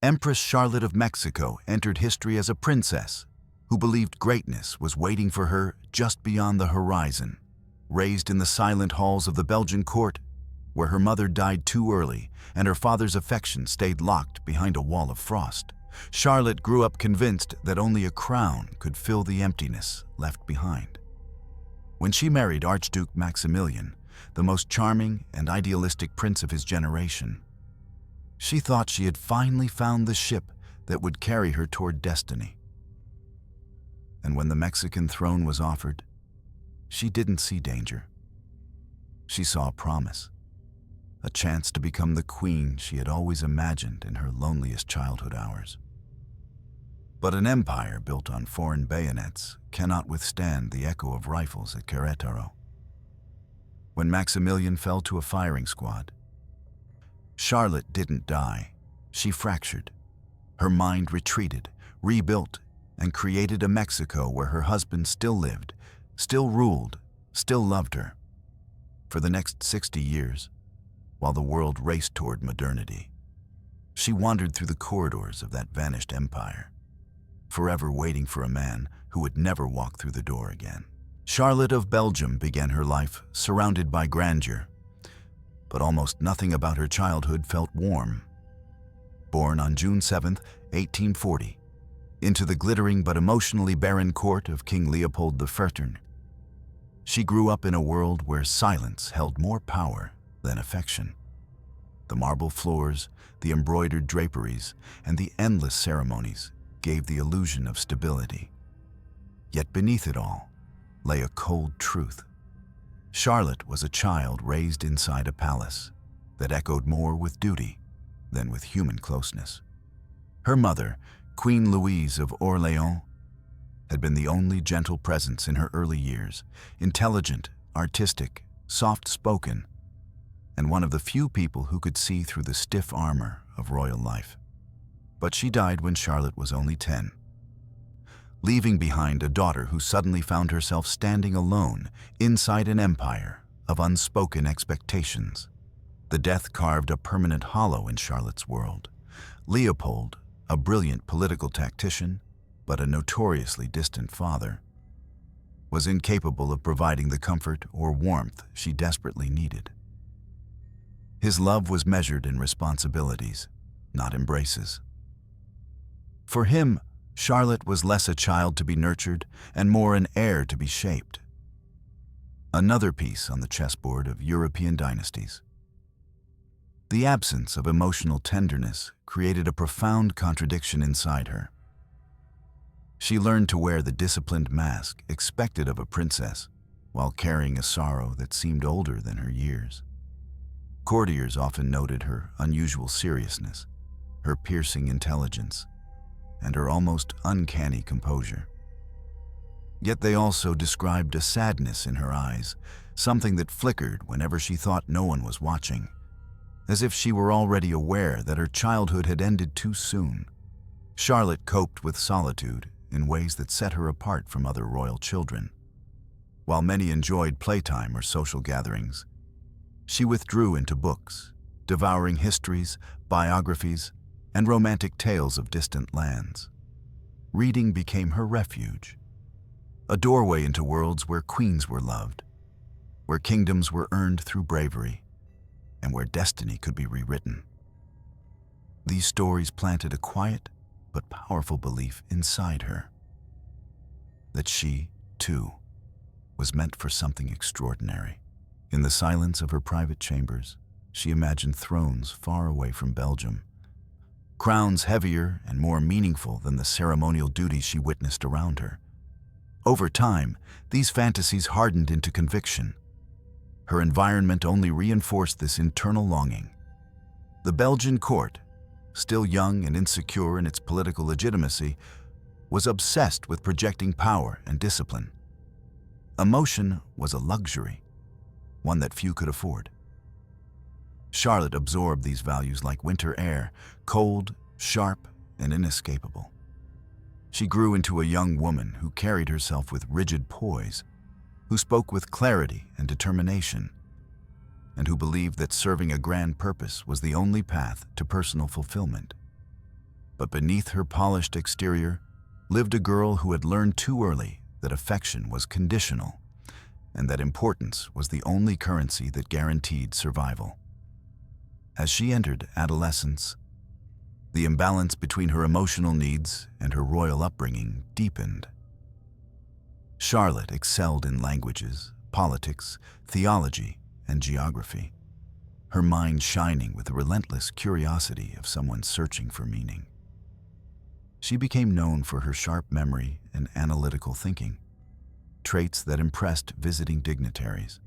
Empress Charlotte of Mexico entered history as a princess who believed greatness was waiting for her just beyond the horizon. Raised in the silent halls of the Belgian court, where her mother died too early and her father's affection stayed locked behind a wall of frost, Charlotte grew up convinced that only a crown could fill the emptiness left behind. When she married Archduke Maximilian, the most charming and idealistic prince of his generation, she thought she had finally found the ship that would carry her toward destiny. And when the Mexican throne was offered, she didn't see danger. She saw a promise, a chance to become the queen she had always imagined in her loneliest childhood hours. But an empire built on foreign bayonets cannot withstand the echo of rifles at Querétaro. When Maximilian fell to a firing squad, Charlotte didn't die. She fractured. Her mind retreated, rebuilt, and created a Mexico where her husband still lived, still ruled, still loved her. For the next 60 years, while the world raced toward modernity, she wandered through the corridors of that vanished empire, forever waiting for a man who would never walk through the door again. Charlotte of Belgium began her life surrounded by grandeur, but almost nothing about her childhood felt warm. Born on June 7, 1840, into the glittering but emotionally barren court of King Leopold the Fertern, she grew up in a world where silence held more power than affection. The marble floors, the embroidered draperies, and the endless ceremonies gave the illusion of stability. Yet beneath it all lay a cold truth. Charlotte was a child raised inside a palace that echoed more with duty than with human closeness. Her mother, Queen Louise of Orléans, had been the only gentle presence in her early years, intelligent, artistic, soft-spoken, and one of the few people who could see through the stiff armor of royal life. But she died when Charlotte was only 10, leaving behind a daughter who suddenly found herself standing alone inside an empire of unspoken expectations. The death carved a permanent hollow in Charlotte's world. Leopold, a brilliant political tactician, but a notoriously distant father, was incapable of providing the comfort or warmth she desperately needed. His love was measured in responsibilities, not embraces. For him, Charlotte was less a child to be nurtured and more an heir to be shaped. Another piece on the chessboard of European dynasties. The absence of emotional tenderness created a profound contradiction inside her. She learned to wear the disciplined mask expected of a princess while carrying a sorrow that seemed older than her years. Courtiers often noted her unusual seriousness, her piercing intelligence, and her almost uncanny composure. Yet they also described a sadness in her eyes, something that flickered whenever she thought no one was watching, as if she were already aware that her childhood had ended too soon. Charlotte coped with solitude in ways that set her apart from other royal children. While many enjoyed playtime or social gatherings, she withdrew into books, devouring histories, biographies, and romantic tales of distant lands. Reading became her refuge, a doorway into worlds where queens were loved, where kingdoms were earned through bravery, and where destiny could be rewritten. These stories planted a quiet but powerful belief inside her that she, too, was meant for something extraordinary. In the silence of her private chambers, she imagined thrones far away from Belgium, crowns heavier and more meaningful than the ceremonial duties she witnessed around her. Over time, these fantasies hardened into conviction. Her environment only reinforced this internal longing. The Belgian court, still young and insecure in its political legitimacy, was obsessed with projecting power and discipline. Emotion was a luxury, one that few could afford. Charlotte absorbed these values like winter air, cold, sharp, and inescapable. She grew into a young woman who carried herself with rigid poise, who spoke with clarity and determination, and who believed that serving a grand purpose was the only path to personal fulfillment. But beneath her polished exterior lived a girl who had learned too early that affection was conditional, and that importance was the only currency that guaranteed survival. As she entered adolescence, the imbalance between her emotional needs and her royal upbringing deepened. Charlotte excelled in languages, politics, theology, and geography, her mind shining with the relentless curiosity of someone searching for meaning. She became known for her sharp memory and analytical thinking, traits that impressed visiting dignitaries.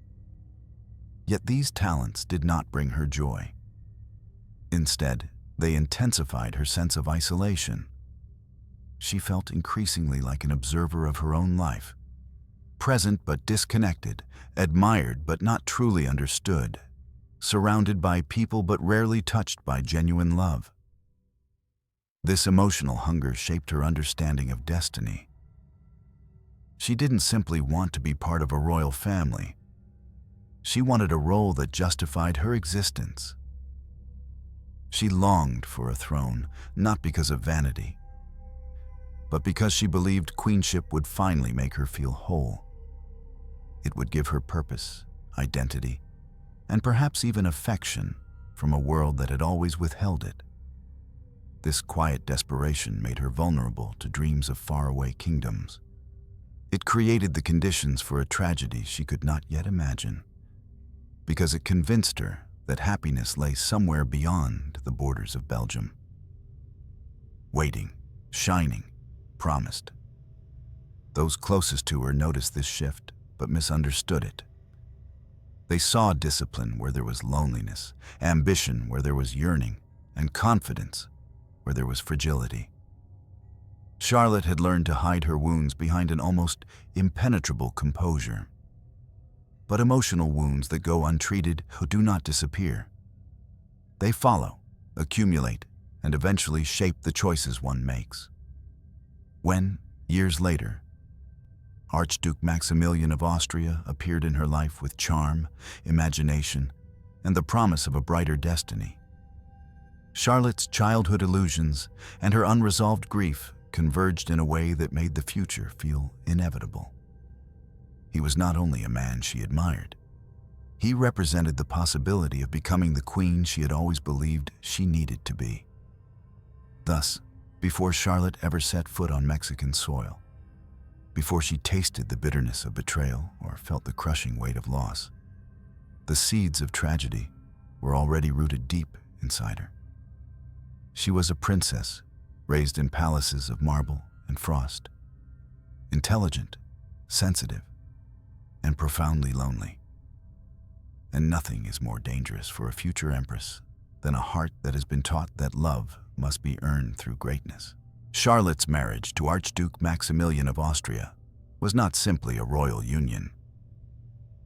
Yet these talents did not bring her joy. Instead, they intensified her sense of isolation. She felt increasingly like an observer of her own life, present but disconnected, admired but not truly understood, surrounded by people but rarely touched by genuine love. This emotional hunger shaped her understanding of destiny. She didn't simply want to be part of a royal family. She wanted a role that justified her existence. She longed for a throne, not because of vanity, but because she believed queenship would finally make her feel whole. It would give her purpose, identity, and perhaps even affection from a world that had always withheld it. This quiet desperation made her vulnerable to dreams of faraway kingdoms. It created the conditions for a tragedy she could not yet imagine, because it convinced her that happiness lay somewhere beyond the borders of Belgium. Waiting, shining, promised. Those closest to her noticed this shift, but misunderstood it. They saw discipline where there was loneliness, ambition where there was yearning, and confidence where there was fragility. Charlotte had learned to hide her wounds behind an almost impenetrable composure. But emotional wounds that go untreated do not disappear. They follow, accumulate, and eventually shape the choices one makes. When, years later, Archduke Maximilian of Austria appeared in her life with charm, imagination, and the promise of a brighter destiny, Charlotte's childhood illusions and her unresolved grief converged in a way that made the future feel inevitable. He was not only a man she admired. He represented the possibility of becoming the queen she had always believed she needed to be. Thus, before Charlotte ever set foot on Mexican soil, before she tasted the bitterness of betrayal or felt the crushing weight of loss, the seeds of tragedy were already rooted deep inside her. She was a princess raised in palaces of marble and frost, intelligent, sensitive, and profoundly lonely. And nothing is more dangerous for a future empress than a heart that has been taught that love must be earned through greatness. Charlotte's marriage to Archduke Maximilian of Austria was not simply a royal union.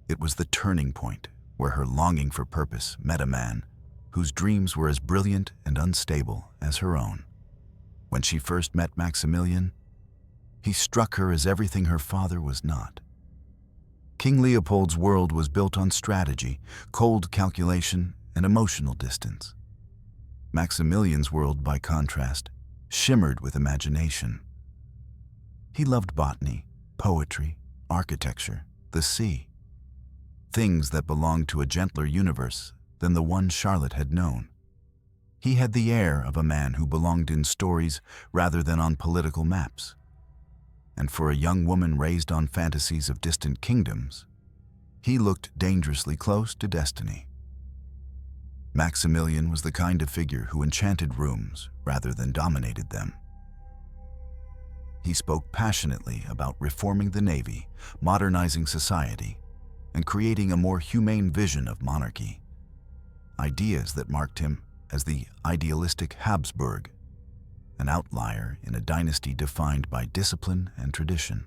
It was the turning point where her longing for purpose met a man whose dreams were as brilliant and unstable as her own. When she first met Maximilian, he struck her as everything her father was not. King Leopold's world was built on strategy, cold calculation, and emotional distance. Maximilian's world, by contrast, shimmered with imagination. He loved botany, poetry, architecture, the sea, things that belonged to a gentler universe than the one Charlotte had known. He had the air of a man who belonged in stories rather than on political maps. And for a young woman raised on fantasies of distant kingdoms, he looked dangerously close to destiny. Maximilian was the kind of figure who enchanted rooms rather than dominated them. He spoke passionately about reforming the navy, modernizing society, and creating a more humane vision of monarchy, ideas that marked him as the idealistic Habsburg, an outlier in a dynasty defined by discipline and tradition.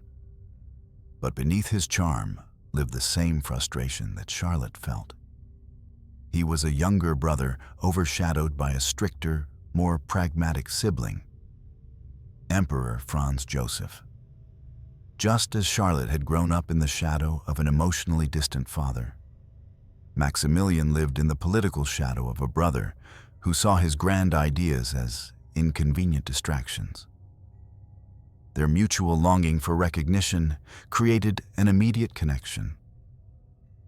But beneath his charm lived the same frustration that Charlotte felt. He was a younger brother overshadowed by a stricter, more pragmatic sibling, Emperor Franz Joseph. Just as Charlotte had grown up in the shadow of an emotionally distant father, Maximilian lived in the political shadow of a brother who saw his grand ideas as inconvenient distractions. Their mutual longing for recognition created an immediate connection.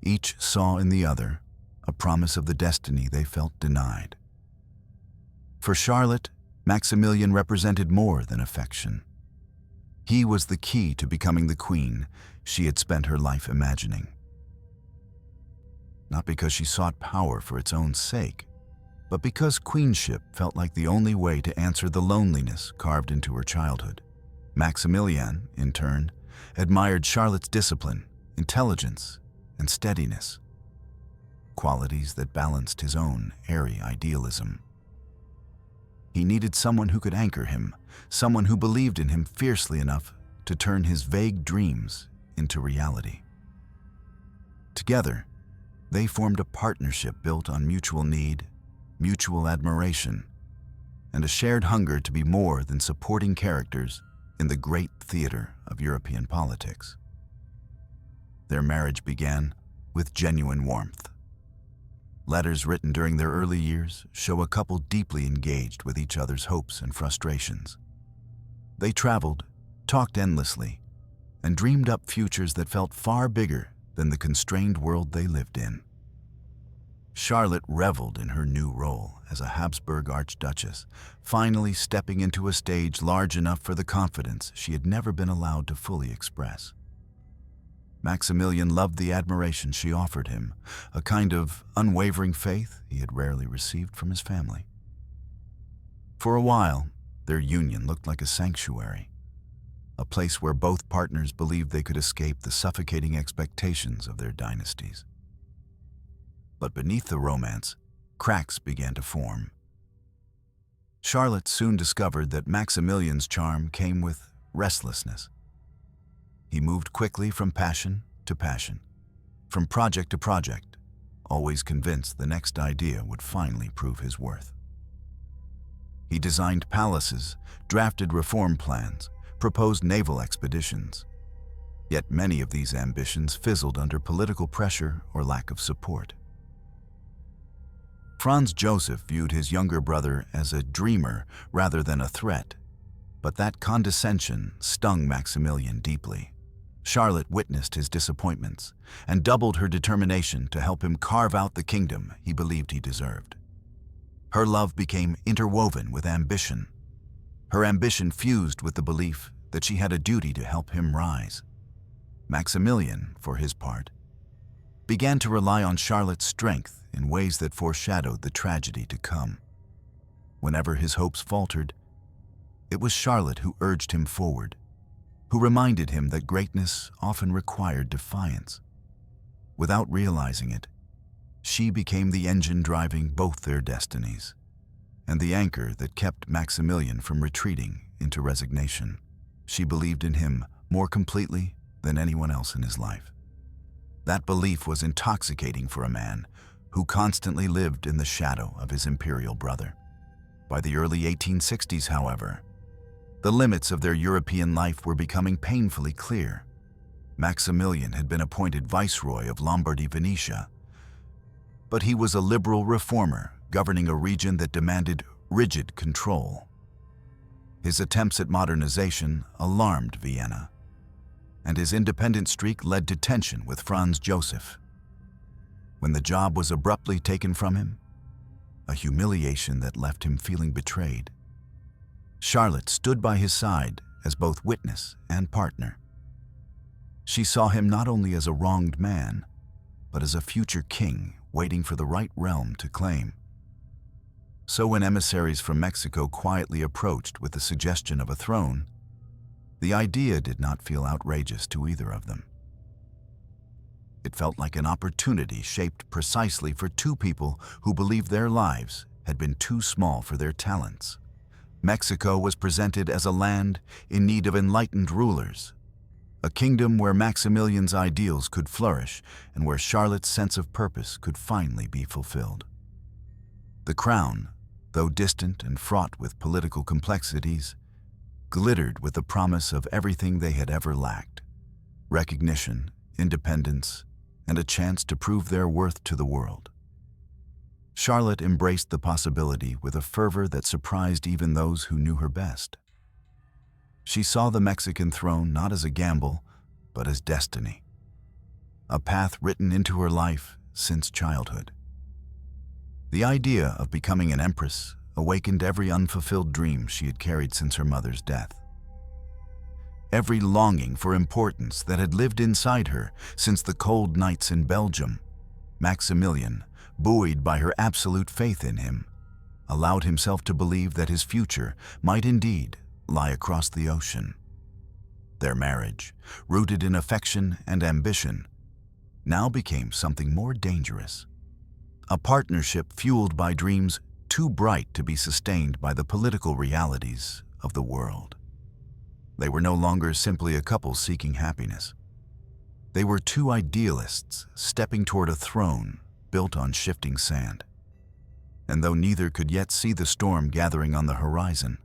Each saw in the other a promise of the destiny they felt denied. For Charlotte, Maximilian represented more than affection. He was the key to becoming the queen she had spent her life imagining. Not because she sought power for its own sake, but because queenship felt like the only way to answer the loneliness carved into her childhood. Maximilian, in turn, admired Charlotte's discipline, intelligence, and steadiness, qualities that balanced his own airy idealism. He needed someone who could anchor him, someone who believed in him fiercely enough to turn his vague dreams into reality. Together, they formed a partnership built on mutual need, mutual admiration, and a shared hunger to be more than supporting characters in the great theater of European politics. Their marriage began with genuine warmth. Letters written during their early years show a couple deeply engaged with each other's hopes and frustrations. They traveled, talked endlessly, and dreamed up futures that felt far bigger than the constrained world they lived in. Charlotte reveled in her new role as a Habsburg Archduchess, finally stepping into a stage large enough for the confidence she had never been allowed to fully express. Maximilian loved the admiration she offered him, a kind of unwavering faith he had rarely received from his family. For a while, their union looked like a sanctuary, a place where both partners believed they could escape the suffocating expectations of their dynasties. But beneath the romance, cracks began to form. Charlotte soon discovered that Maximilian's charm came with restlessness. He moved quickly from passion to passion, from project to project, always convinced the next idea would finally prove his worth. He designed palaces, drafted reform plans, proposed naval expeditions. Yet many of these ambitions fizzled under political pressure or lack of support. Franz Joseph viewed his younger brother as a dreamer rather than a threat, but that condescension stung Maximilian deeply. Charlotte witnessed his disappointments and doubled her determination to help him carve out the kingdom he believed he deserved. Her love became interwoven with ambition. Her ambition fused with the belief that she had a duty to help him rise. Maximilian, for his part, began to rely on Charlotte's strength in ways that foreshadowed the tragedy to come. Whenever his hopes faltered, it was Charlotte who urged him forward, who reminded him that greatness often required defiance. Without realizing it, she became the engine driving both their destinies, and the anchor that kept Maximilian from retreating into resignation. She believed in him more completely than anyone else in his life. That belief was intoxicating for a man who constantly lived in the shadow of his imperial brother. By the early 1860s, however, the limits of their European life were becoming painfully clear. Maximilian had been appointed Viceroy of Lombardy-Venetia, but he was a liberal reformer governing a region that demanded rigid control. His attempts at modernization alarmed Vienna, and his independent streak led to tension with Franz Joseph. When the job was abruptly taken from him, a humiliation that left him feeling betrayed, Charlotte stood by his side as both witness and partner. She saw him not only as a wronged man, but as a future king waiting for the right realm to claim. So when emissaries from Mexico quietly approached with the suggestion of a throne, the idea did not feel outrageous to either of them. It felt like an opportunity shaped precisely for two people who believed their lives had been too small for their talents. Mexico was presented as a land in need of enlightened rulers, a kingdom where Maximilian's ideals could flourish and where Charlotte's sense of purpose could finally be fulfilled. The crown, though distant and fraught with political complexities, glittered with the promise of everything they had ever lacked: recognition, independence, and a chance to prove their worth to the world. Charlotte embraced the possibility with a fervor that surprised even those who knew her best. She saw the Mexican throne not as a gamble, but as destiny, a path written into her life since childhood. The idea of becoming an empress awakened every unfulfilled dream she had carried since her mother's death. Every longing for importance that had lived inside her since the cold nights in Belgium, Maximilian, buoyed by her absolute faith in him, allowed himself to believe that his future might indeed lie across the ocean. Their marriage, rooted in affection and ambition, now became something more dangerous. A partnership fueled by dreams too bright to be sustained by the political realities of the world. They were no longer simply a couple seeking happiness. They were two idealists stepping toward a throne built on shifting sand. And though neither could yet see the storm gathering on the horizon,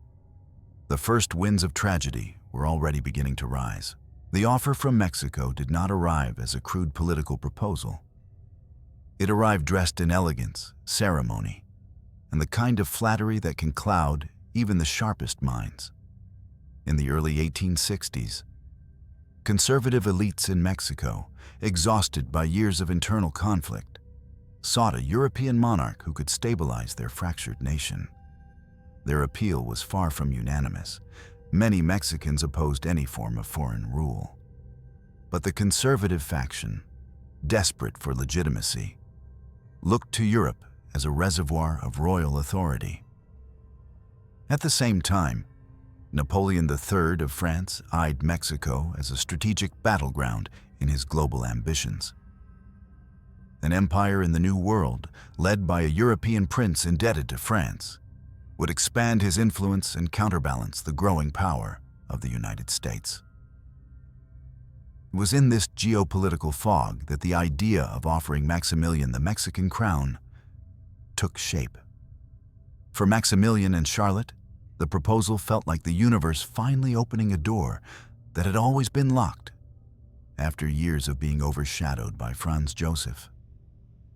the first winds of tragedy were already beginning to rise. The offer from Mexico did not arrive as a crude political proposal. It arrived dressed in elegance, ceremony, and the kind of flattery that can cloud even the sharpest minds. In the early 1860s, conservative elites in Mexico, exhausted by years of internal conflict, sought a European monarch who could stabilize their fractured nation. Their appeal was far from unanimous. Many Mexicans opposed any form of foreign rule. But the conservative faction, desperate for legitimacy, looked to Europe as a reservoir of royal authority. At the same time, Napoleon III of France eyed Mexico as a strategic battleground in his global ambitions. An empire in the New World, led by a European prince indebted to France, would expand his influence and counterbalance the growing power of the United States. It was in this geopolitical fog that the idea of offering Maximilian the Mexican crown took shape. For Maximilian and Charlotte, the proposal felt like the universe finally opening a door that had always been locked. After years of being overshadowed by Franz Joseph,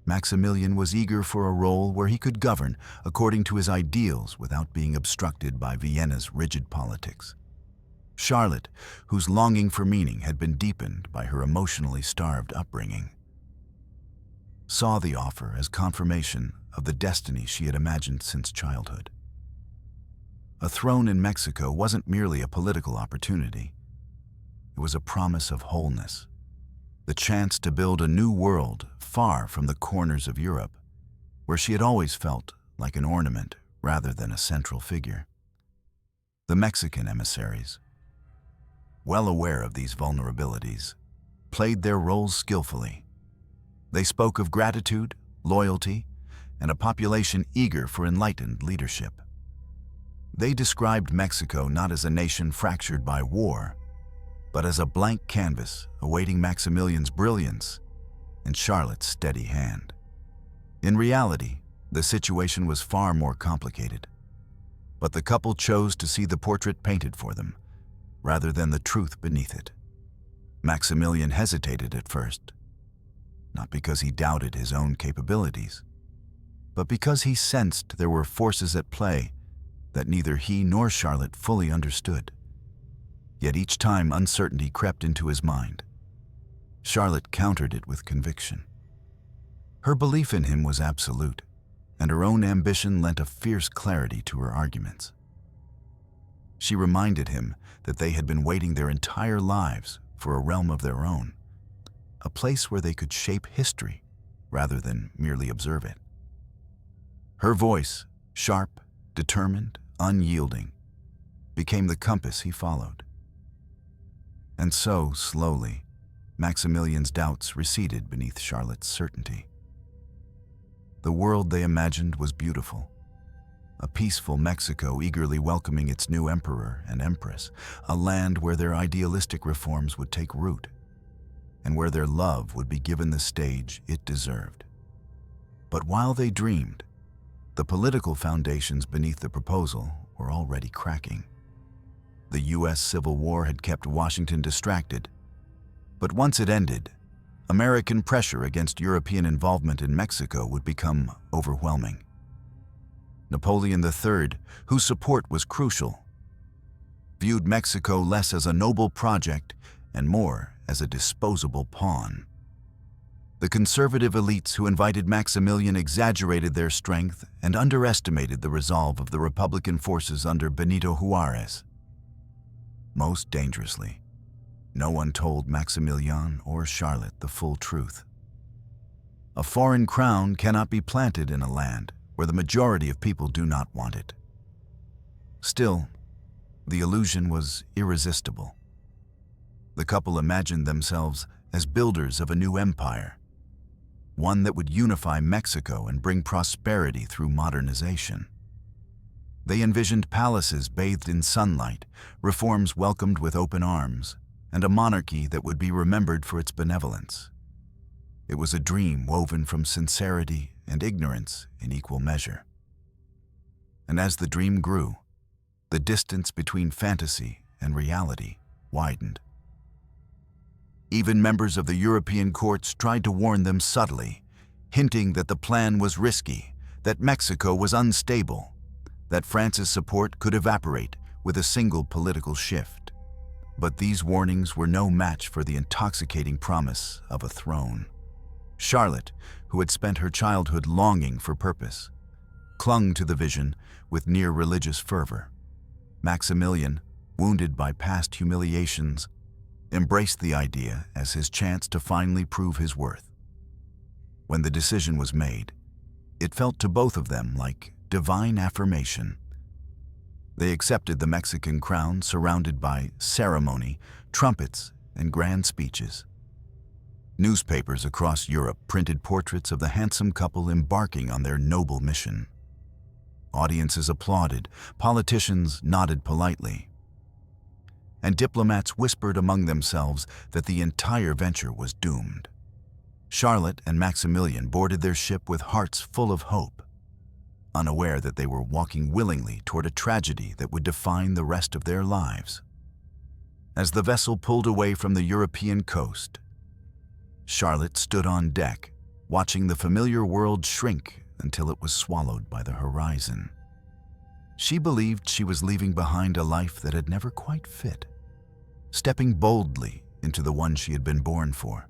Maximilian was eager for a role where he could govern according to his ideals without being obstructed by Vienna's rigid politics. Charlotte, whose longing for meaning had been deepened by her emotionally starved upbringing, saw the offer as confirmation of the destiny she had imagined since childhood. A throne in Mexico wasn't merely a political opportunity. It was a promise of wholeness, the chance to build a new world far from the corners of Europe, where she had always felt like an ornament rather than a central figure. The Mexican emissaries, well aware of these vulnerabilities, played their roles skillfully. They spoke of gratitude, loyalty, and a population eager for enlightened leadership. They described Mexico not as a nation fractured by war, but as a blank canvas awaiting Maximilian's brilliance and Charlotte's steady hand. In reality, the situation was far more complicated, but the couple chose to see the portrait painted for them, rather than the truth beneath it. Maximilian hesitated at first, not because he doubted his own capabilities, but because he sensed there were forces at play that neither he nor Charlotte fully understood. Yet each time uncertainty crept into his mind, Charlotte countered it with conviction. Her belief in him was absolute, and her own ambition lent a fierce clarity to her arguments. She reminded him that they had been waiting their entire lives for a realm of their own, a place where they could shape history rather than merely observe it. Her voice, sharp, determined, unyielding, became the compass he followed. And so, slowly, Maximilian's doubts receded beneath Charlotte's certainty. The world they imagined was beautiful, a peaceful Mexico eagerly welcoming its new emperor and empress, a land where their idealistic reforms would take root, and where their love would be given the stage it deserved. But while they dreamed, the political foundations beneath the proposal were already cracking. The U.S. Civil War had kept Washington distracted, but once it ended, American pressure against European involvement in Mexico would become overwhelming. Napoleon III, whose support was crucial, viewed Mexico less as a noble project and more as a disposable pawn. The conservative elites who invited Maximilian exaggerated their strength and underestimated the resolve of the Republican forces under Benito Juarez. Most dangerously, no one told Maximilian or Charlotte the full truth. A foreign crown cannot be planted in a land where the majority of people do not want it. Still, the illusion was irresistible. The couple imagined themselves as builders of a new empire, one that would unify Mexico and bring prosperity through modernization. They envisioned palaces bathed in sunlight, reforms welcomed with open arms, and a monarchy that would be remembered for its benevolence. It was a dream woven from sincerity and ignorance in equal measure. And as the dream grew, the distance between fantasy and reality widened. Even members of the European courts tried to warn them subtly, hinting that the plan was risky, that Mexico was unstable, that France's support could evaporate with a single political shift. But these warnings were no match for the intoxicating promise of a throne. Charlotte, who had spent her childhood longing for purpose, clung to the vision with near religious fervor. Maximilian, wounded by past humiliations, embraced the idea as his chance to finally prove his worth. When the decision was made, it felt to both of them like divine affirmation. They accepted the Mexican crown, surrounded by ceremony, trumpets, and grand speeches. Newspapers across Europe printed portraits of the handsome couple embarking on their noble mission. Audiences applauded, politicians nodded politely, and diplomats whispered among themselves that the entire venture was doomed. Charlotte and Maximilian boarded their ship with hearts full of hope, unaware that they were walking willingly toward a tragedy that would define the rest of their lives. As the vessel pulled away from the European coast, Charlotte stood on deck, watching the familiar world shrink until it was swallowed by the horizon. She believed she was leaving behind a life that had never quite fit, stepping boldly into the one she had been born for.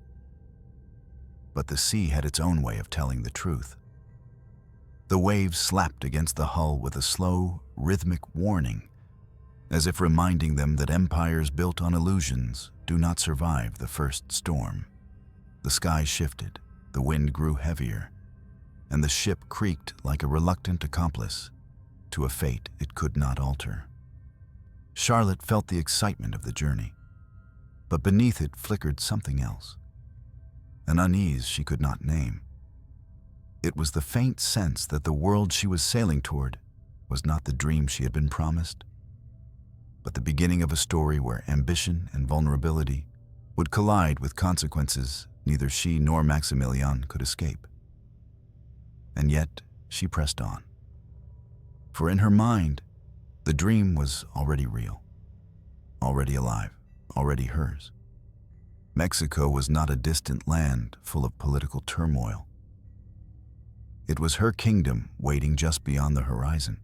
But the sea had its own way of telling the truth. The waves slapped against the hull with a slow, rhythmic warning, as if reminding them that empires built on illusions do not survive the first storm. The sky shifted, the wind grew heavier, and the ship creaked like a reluctant accomplice to a fate it could not alter. Charlotte felt the excitement of the journey, but beneath it flickered something else, an unease she could not name. It was the faint sense that the world she was sailing toward was not the dream she had been promised, but the beginning of a story where ambition and vulnerability would collide with consequences neither she nor Maximilian could escape. And yet she pressed on, for in her mind, the dream was already real, already alive, already hers. Mexico was not a distant land full of political turmoil. It was her kingdom waiting just beyond the horizon.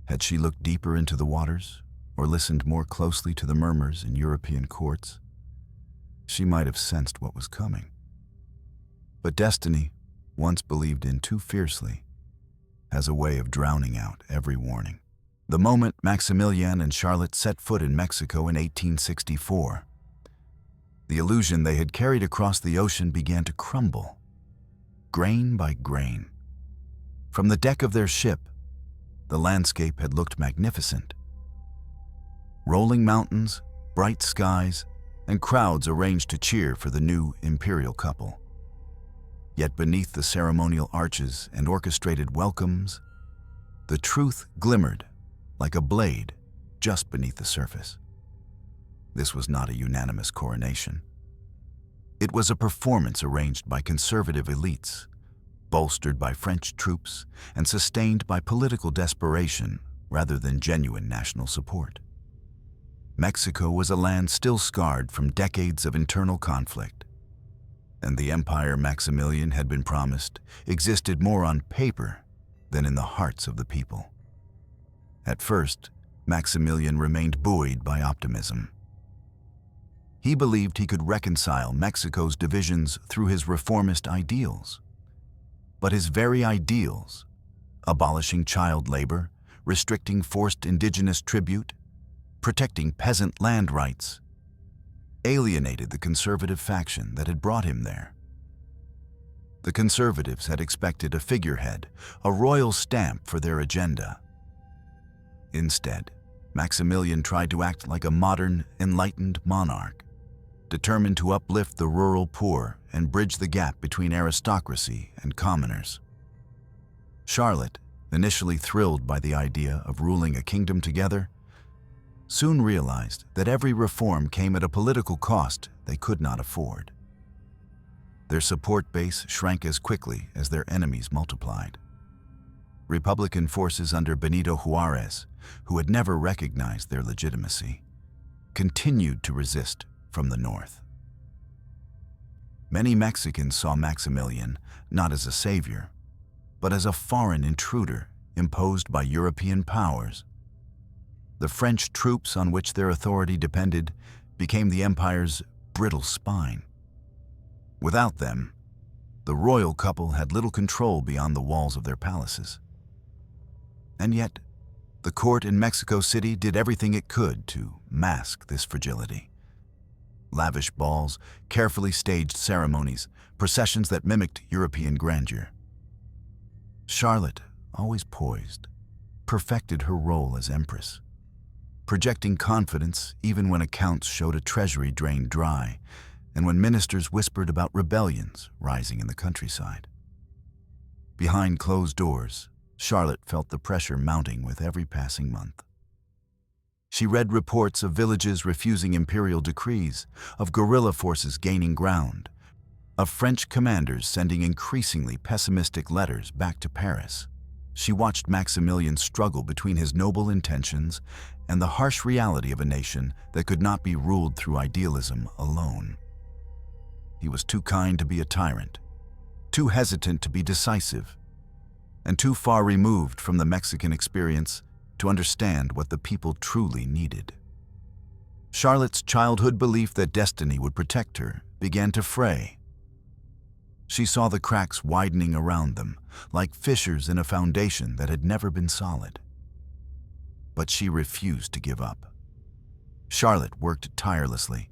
Had she looked deeper into the waters or listened more closely to the murmurs in European courts, she might have sensed what was coming. But destiny, once believed in too fiercely, has a way of drowning out every warning. The moment Maximilian and Charlotte set foot in Mexico in 1864, the illusion they had carried across the ocean began to crumble, grain by grain. From the deck of their ship, the landscape had looked magnificent. Rolling mountains, bright skies, and crowds arranged to cheer for the new imperial couple. Yet beneath the ceremonial arches and orchestrated welcomes, the truth glimmered like a blade just beneath the surface. This was not a unanimous coronation. It was a performance arranged by conservative elites, bolstered by French troops and sustained by political desperation rather than genuine national support. Mexico was a land still scarred from decades of internal conflict. And the empire Maximilian had been promised existed more on paper than in the hearts of the people. At first, Maximilian remained buoyed by optimism. He believed he could reconcile Mexico's divisions through his reformist ideals. But his very ideals, abolishing child labor, restricting forced indigenous tribute, protecting peasant land rights, alienated the conservative faction that had brought him there. The conservatives had expected a figurehead, a royal stamp for their agenda. Instead, Maximilian tried to act like a modern, enlightened monarch, determined to uplift the rural poor and bridge the gap between aristocracy and commoners. Charlotte, initially thrilled by the idea of ruling a kingdom together, soon realized that every reform came at a political cost they could not afford. Their support base shrank as quickly as their enemies multiplied. Republican forces under Benito Juárez, who had never recognized their legitimacy, continued to resist from the north. Many Mexicans saw Maximilian not as a savior, but as a foreign intruder imposed by European powers. The French troops on which their authority depended became the empire's brittle spine. Without them, the royal couple had little control beyond the walls of their palaces. And yet, the court in Mexico City did everything it could to mask this fragility. Lavish balls, carefully staged ceremonies, processions that mimicked European grandeur. Charlotte, always poised, perfected her role as empress, projecting confidence even when accounts showed a treasury drained dry and when ministers whispered about rebellions rising in the countryside. Behind closed doors, Charlotte felt the pressure mounting with every passing month. She read reports of villages refusing imperial decrees, of guerrilla forces gaining ground, of French commanders sending increasingly pessimistic letters back to Paris. She watched Maximilian struggle between his noble intentions and the harsh reality of a nation that could not be ruled through idealism alone. He was too kind to be a tyrant, too hesitant to be decisive, and too far removed from the Mexican experience to understand what the people truly needed. Charlotte's childhood belief that destiny would protect her began to fray. She saw the cracks widening around them, like fissures in a foundation that had never been solid. But she refused to give up. Charlotte worked tirelessly,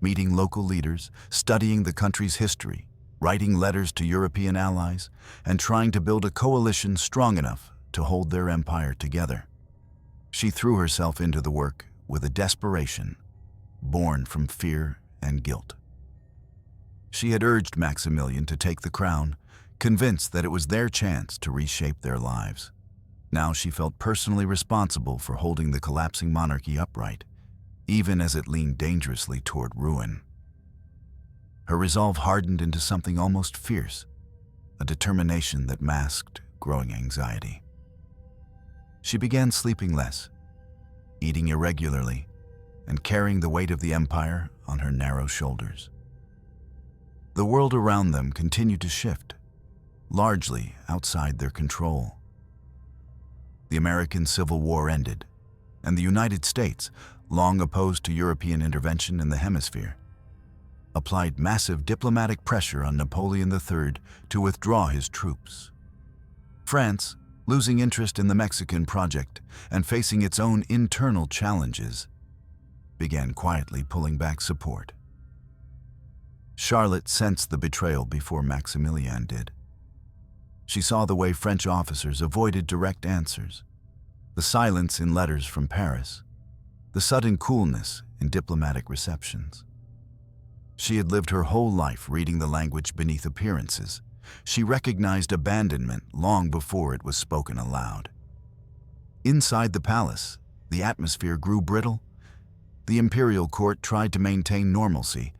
meeting local leaders, studying the country's history, writing letters to European allies, and trying to build a coalition strong enough to hold their empire together. She threw herself into the work with a desperation born from fear and guilt. She had urged Maximilian to take the crown, convinced that it was their chance to reshape their lives. Now she felt personally responsible for holding the collapsing monarchy upright, even as it leaned dangerously toward ruin. Her resolve hardened into something almost fierce, a determination that masked growing anxiety. She began sleeping less, eating irregularly, and carrying the weight of the empire on her narrow shoulders. The world around them continued to shift, largely outside their control. The American Civil War ended, and the United States, long opposed to European intervention in the hemisphere, applied massive diplomatic pressure on Napoleon III to withdraw his troops. France, losing interest in the Mexican project and facing its own internal challenges, began quietly pulling back support. Charlotte sensed the betrayal before Maximilian did. She saw the way French officers avoided direct answers, the silence in letters from Paris, the sudden coolness in diplomatic receptions. She had lived her whole life reading the language beneath appearances. She recognized abandonment long before it was spoken aloud. Inside the palace, the atmosphere grew brittle. The imperial court tried to maintain normalcy,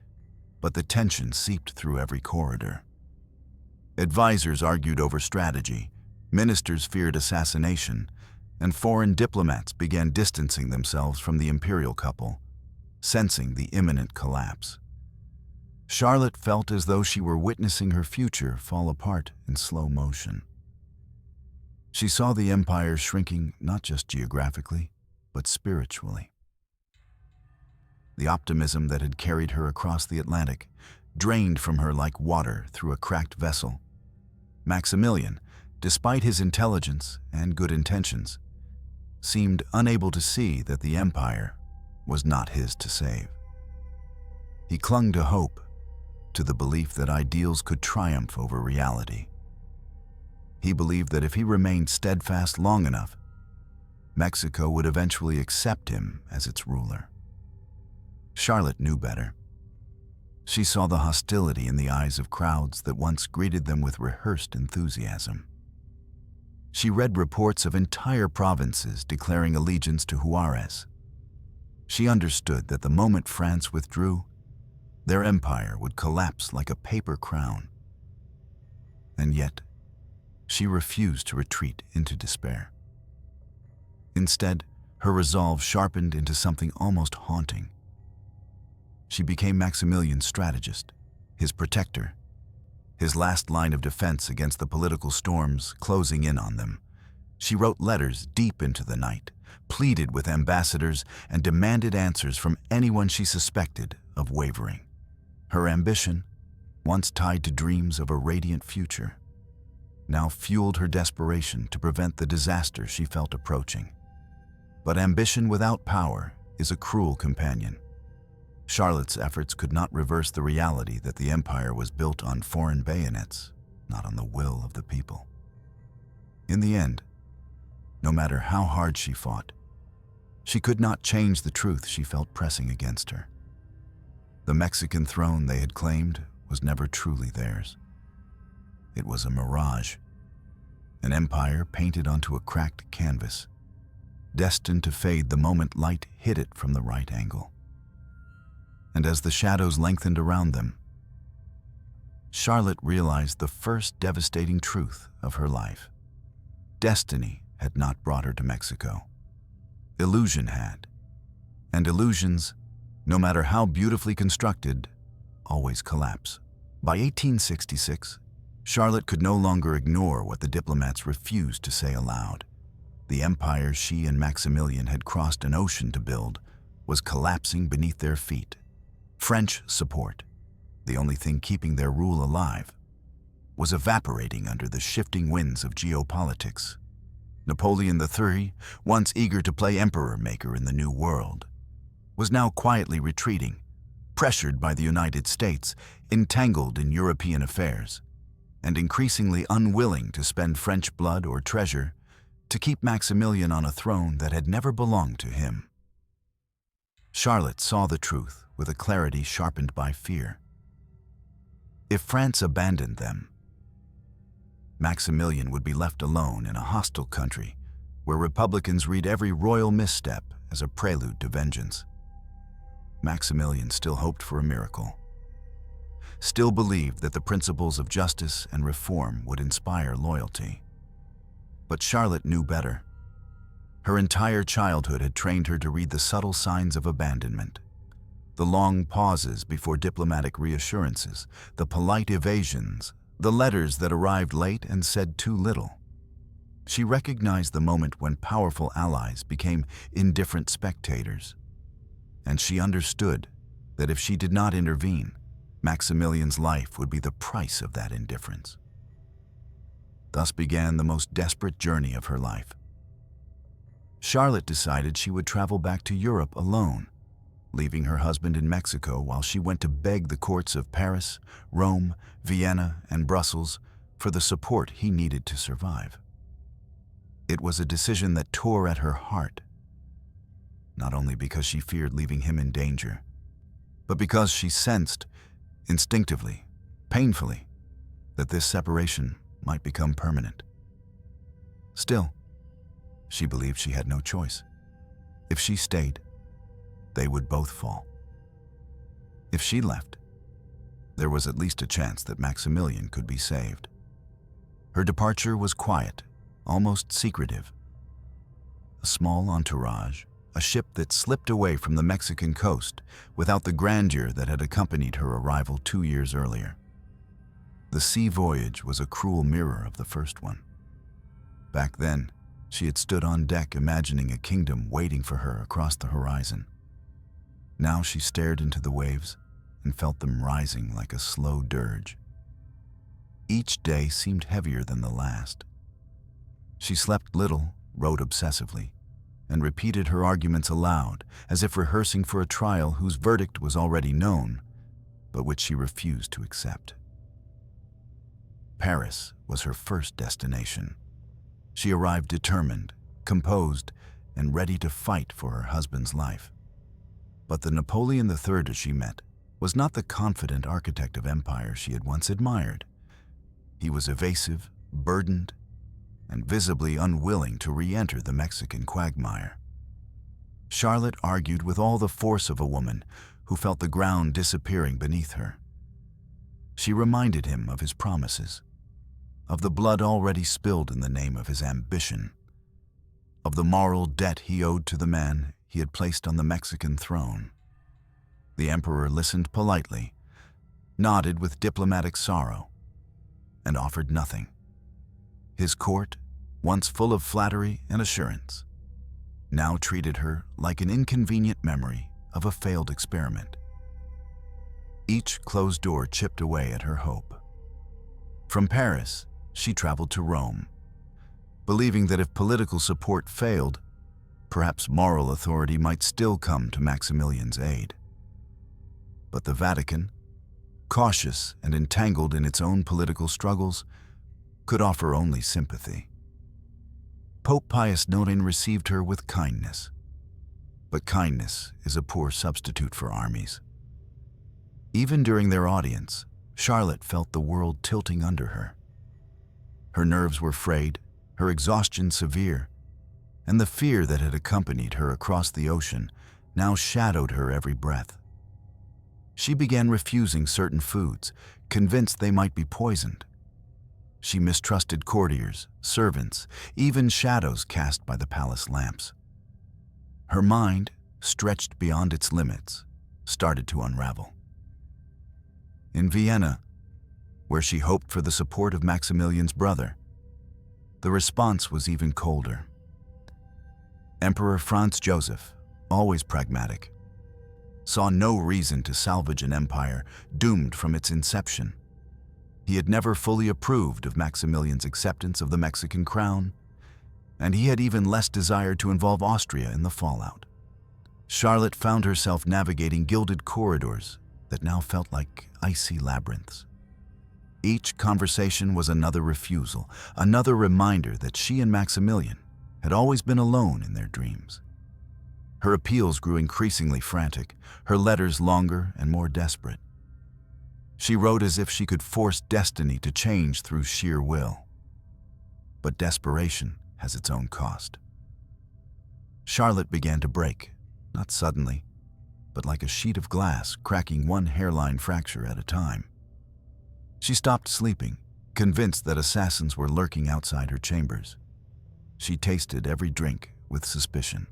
but the tension seeped through every corridor. Advisors argued over strategy, ministers feared assassination, and foreign diplomats began distancing themselves from the imperial couple, sensing the imminent collapse. Charlotte felt as though she were witnessing her future fall apart in slow motion. She saw the empire shrinking not just geographically, but spiritually. The optimism that had carried her across the Atlantic drained from her like water through a cracked vessel. Maximilian, despite his intelligence and good intentions, seemed unable to see that the empire was not his to save. He clung to hope, to the belief that ideals could triumph over reality. He believed that if he remained steadfast long enough, Mexico would eventually accept him as its ruler. Charlotte knew better. She saw the hostility in the eyes of crowds that once greeted them with rehearsed enthusiasm. She read reports of entire provinces declaring allegiance to Juarez. She understood that the moment France withdrew, their empire would collapse like a paper crown. And yet, she refused to retreat into despair. Instead, her resolve sharpened into something almost haunting. She became Maximilian's strategist, his protector, his last line of defense against the political storms closing in on them. She wrote letters deep into the night, pleaded with ambassadors, and demanded answers from anyone she suspected of wavering. Her ambition, once tied to dreams of a radiant future, now fueled her desperation to prevent the disaster she felt approaching. But ambition without power is a cruel companion. Charlotte's efforts could not reverse the reality that the empire was built on foreign bayonets, not on the will of the people. In the end, no matter how hard she fought, she could not change the truth she felt pressing against her. The Mexican throne they had claimed was never truly theirs. It was a mirage, an empire painted onto a cracked canvas, destined to fade the moment light hit it from the right angle. And as the shadows lengthened around them, Charlotte realized the first devastating truth of her life. Destiny had not brought her to Mexico. Illusion had. And illusions, no matter how beautifully constructed, always collapse. By 1866, Charlotte could no longer ignore what the diplomats refused to say aloud. The empire she and Maximilian had crossed an ocean to build was collapsing beneath their feet. French support, the only thing keeping their rule alive, was evaporating under the shifting winds of geopolitics. Napoleon III, once eager to play emperor-maker in the New World, was now quietly retreating, pressured by the United States, entangled in European affairs, and increasingly unwilling to spend French blood or treasure to keep Maximilian on a throne that had never belonged to him. Charlotte saw the truth with a clarity sharpened by fear. If France abandoned them, Maximilian would be left alone in a hostile country where Republicans read every royal misstep as a prelude to vengeance. Maximilian still hoped for a miracle, still believed that the principles of justice and reform would inspire loyalty. But Charlotte knew better. Her entire childhood had trained her to read the subtle signs of abandonment. The long pauses before diplomatic reassurances, the polite evasions, the letters that arrived late and said too little. She recognized the moment when powerful allies became indifferent spectators. And she understood that if she did not intervene, Maximilian's life would be the price of that indifference. Thus began the most desperate journey of her life. Charlotte decided she would travel back to Europe alone, leaving her husband in Mexico while she went to beg the courts of Paris, Rome, Vienna, and Brussels for the support he needed to survive. It was a decision that tore at her heart, not only because she feared leaving him in danger, but because she sensed, instinctively, painfully, that this separation might become permanent. Still, she believed she had no choice. If she stayed, they would both fall. If she left, there was at least a chance that Maximilian could be saved. Her departure was quiet, almost secretive. A small entourage, a ship that slipped away from the Mexican coast without the grandeur that had accompanied her arrival 2 years earlier. The sea voyage was a cruel mirror of the first one. Back then, she had stood on deck imagining a kingdom waiting for her across the horizon. Now she stared into the waves and felt them rising like a slow dirge. Each day seemed heavier than the last. She slept little, wrote obsessively, and repeated her arguments aloud, as if rehearsing for a trial whose verdict was already known, but which she refused to accept. Paris was her first destination. She arrived determined, composed, and ready to fight for her husband's life. But the Napoleon III she met was not the confident architect of empire she had once admired. He was evasive, burdened, and visibly unwilling to re-enter the Mexican quagmire. Charlotte argued with all the force of a woman who felt the ground disappearing beneath her. She reminded him of his promises, of the blood already spilled in the name of his ambition, of the moral debt he owed to the man he had placed on the Mexican throne. The emperor listened politely, nodded with diplomatic sorrow, and offered nothing. His court, once full of flattery and assurance, now treated her like an inconvenient memory of a failed experiment. Each closed door chipped away at her hope. From Paris, she traveled to Rome, believing that if political support failed, perhaps moral authority might still come to Maximilian's aid. But the Vatican, cautious and entangled in its own political struggles, could offer only sympathy. Pope Pius IX received her with kindness, but kindness is a poor substitute for armies. Even during their audience, Charlotte felt the world tilting under her. Her nerves were frayed, her exhaustion severe, and the fear that had accompanied her across the ocean now shadowed her every breath. She began refusing certain foods, convinced they might be poisoned. She mistrusted courtiers, servants, even shadows cast by the palace lamps. Her mind, stretched beyond its limits, started to unravel. In Vienna, where she hoped for the support of Maximilian's brother, the response was even colder. Emperor Franz Joseph, always pragmatic, saw no reason to salvage an empire doomed from its inception. He had never fully approved of Maximilian's acceptance of the Mexican crown, and he had even less desire to involve Austria in the fallout. Charlotte found herself navigating gilded corridors that now felt like icy labyrinths. Each conversation was another refusal, another reminder that she and Maximilian had always been alone in their dreams. Her appeals grew increasingly frantic, her letters longer and more desperate. She wrote as if she could force destiny to change through sheer will. But desperation has its own cost. Charlotte began to break, not suddenly, but like a sheet of glass cracking one hairline fracture at a time. She stopped sleeping, convinced that assassins were lurking outside her chambers. She tasted every drink with suspicion.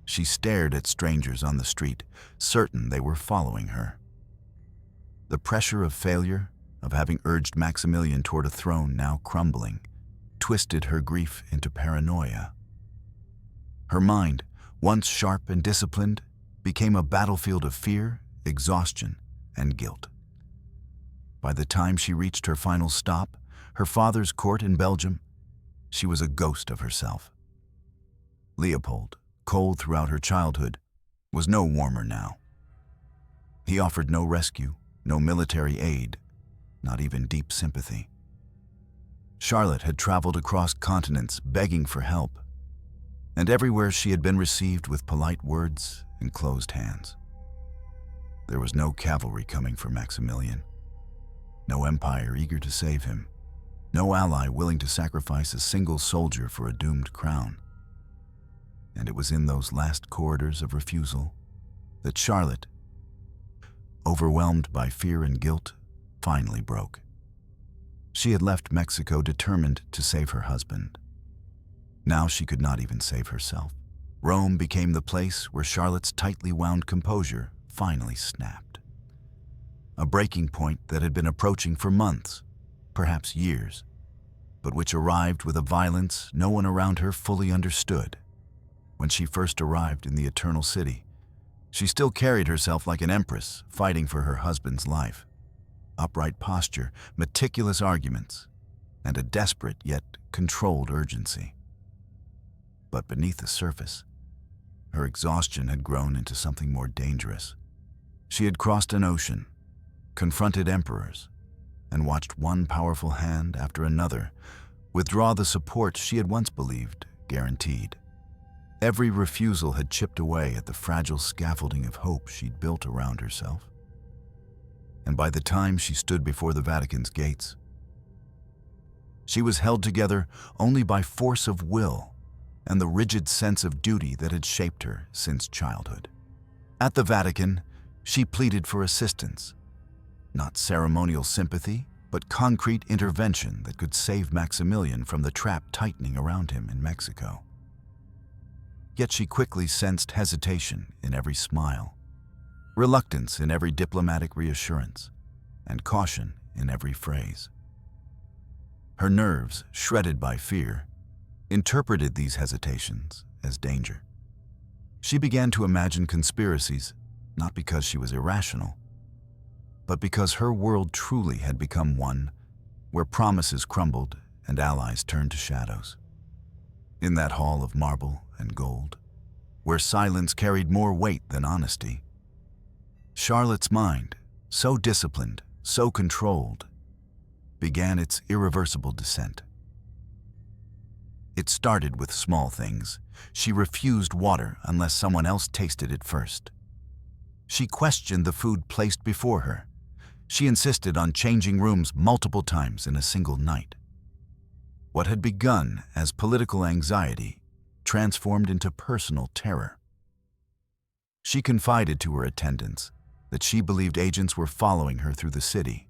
She stared at strangers on the street, certain they were following her. The pressure of failure, of having urged Maximilian toward a throne now crumbling, twisted her grief into paranoia. Her mind, once sharp and disciplined, became a battlefield of fear, exhaustion, and guilt. By the time she reached her final stop, her father's court in Belgium, she was a ghost of herself. Leopold, cold throughout her childhood, was no warmer now. He offered no rescue, no military aid, not even deep sympathy. Charlotte had traveled across continents begging for help, and everywhere she had been received with polite words and closed hands. There was no cavalry coming for Maximilian, no empire eager to save him, no ally willing to sacrifice a single soldier for a doomed crown. And it was in those last corridors of refusal that Charlotte, overwhelmed by fear and guilt, finally broke. She had left Mexico determined to save her husband. Now she could not even save herself. Rome became the place where Charlotte's tightly wound composure finally snapped. A breaking point that had been approaching for months, perhaps years, but which arrived with a violence no one around her fully understood. When she first arrived in the Eternal City, she still carried herself like an empress fighting for her husband's life. Upright posture, meticulous arguments, and a desperate yet controlled urgency. But beneath the surface, her exhaustion had grown into something more dangerous. She had crossed an ocean, confronted emperors, and watched one powerful hand after another withdraw the support she had once believed guaranteed. Every refusal had chipped away at the fragile scaffolding of hope she'd built around herself. And by the time she stood before the Vatican's gates, she was held together only by force of will and the rigid sense of duty that had shaped her since childhood. At the Vatican, she pleaded for assistance, not ceremonial sympathy, but concrete intervention that could save Maximilian from the trap tightening around him in Mexico. Yet she quickly sensed hesitation in every smile, reluctance in every diplomatic reassurance, and caution in every phrase. Her nerves, shredded by fear, interpreted these hesitations as danger. She began to imagine conspiracies, not because she was irrational, but because her world truly had become one where promises crumbled and allies turned to shadows. In that hall of marble and gold, where silence carried more weight than honesty, Charlotte's mind, so disciplined, so controlled, began its irreversible descent. It started with small things. She refused water unless someone else tasted it first. She questioned the food placed before her. She insisted on changing rooms multiple times in a single night. What had begun as political anxiety transformed into personal terror. She confided to her attendants that she believed agents were following her through the city,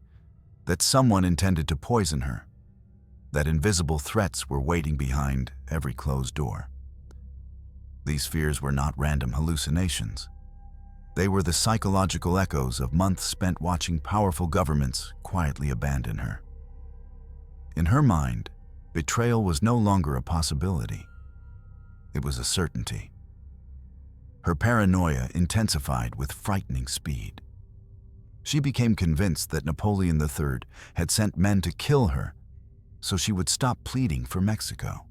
that someone intended to poison her, that invisible threats were waiting behind every closed door. These fears were not random hallucinations. They were the psychological echoes of months spent watching powerful governments quietly abandon her. In her mind, betrayal was no longer a possibility. It was a certainty. Her paranoia intensified with frightening speed. She became convinced that Napoleon III had sent men to kill her so she would stop pleading for Mexico.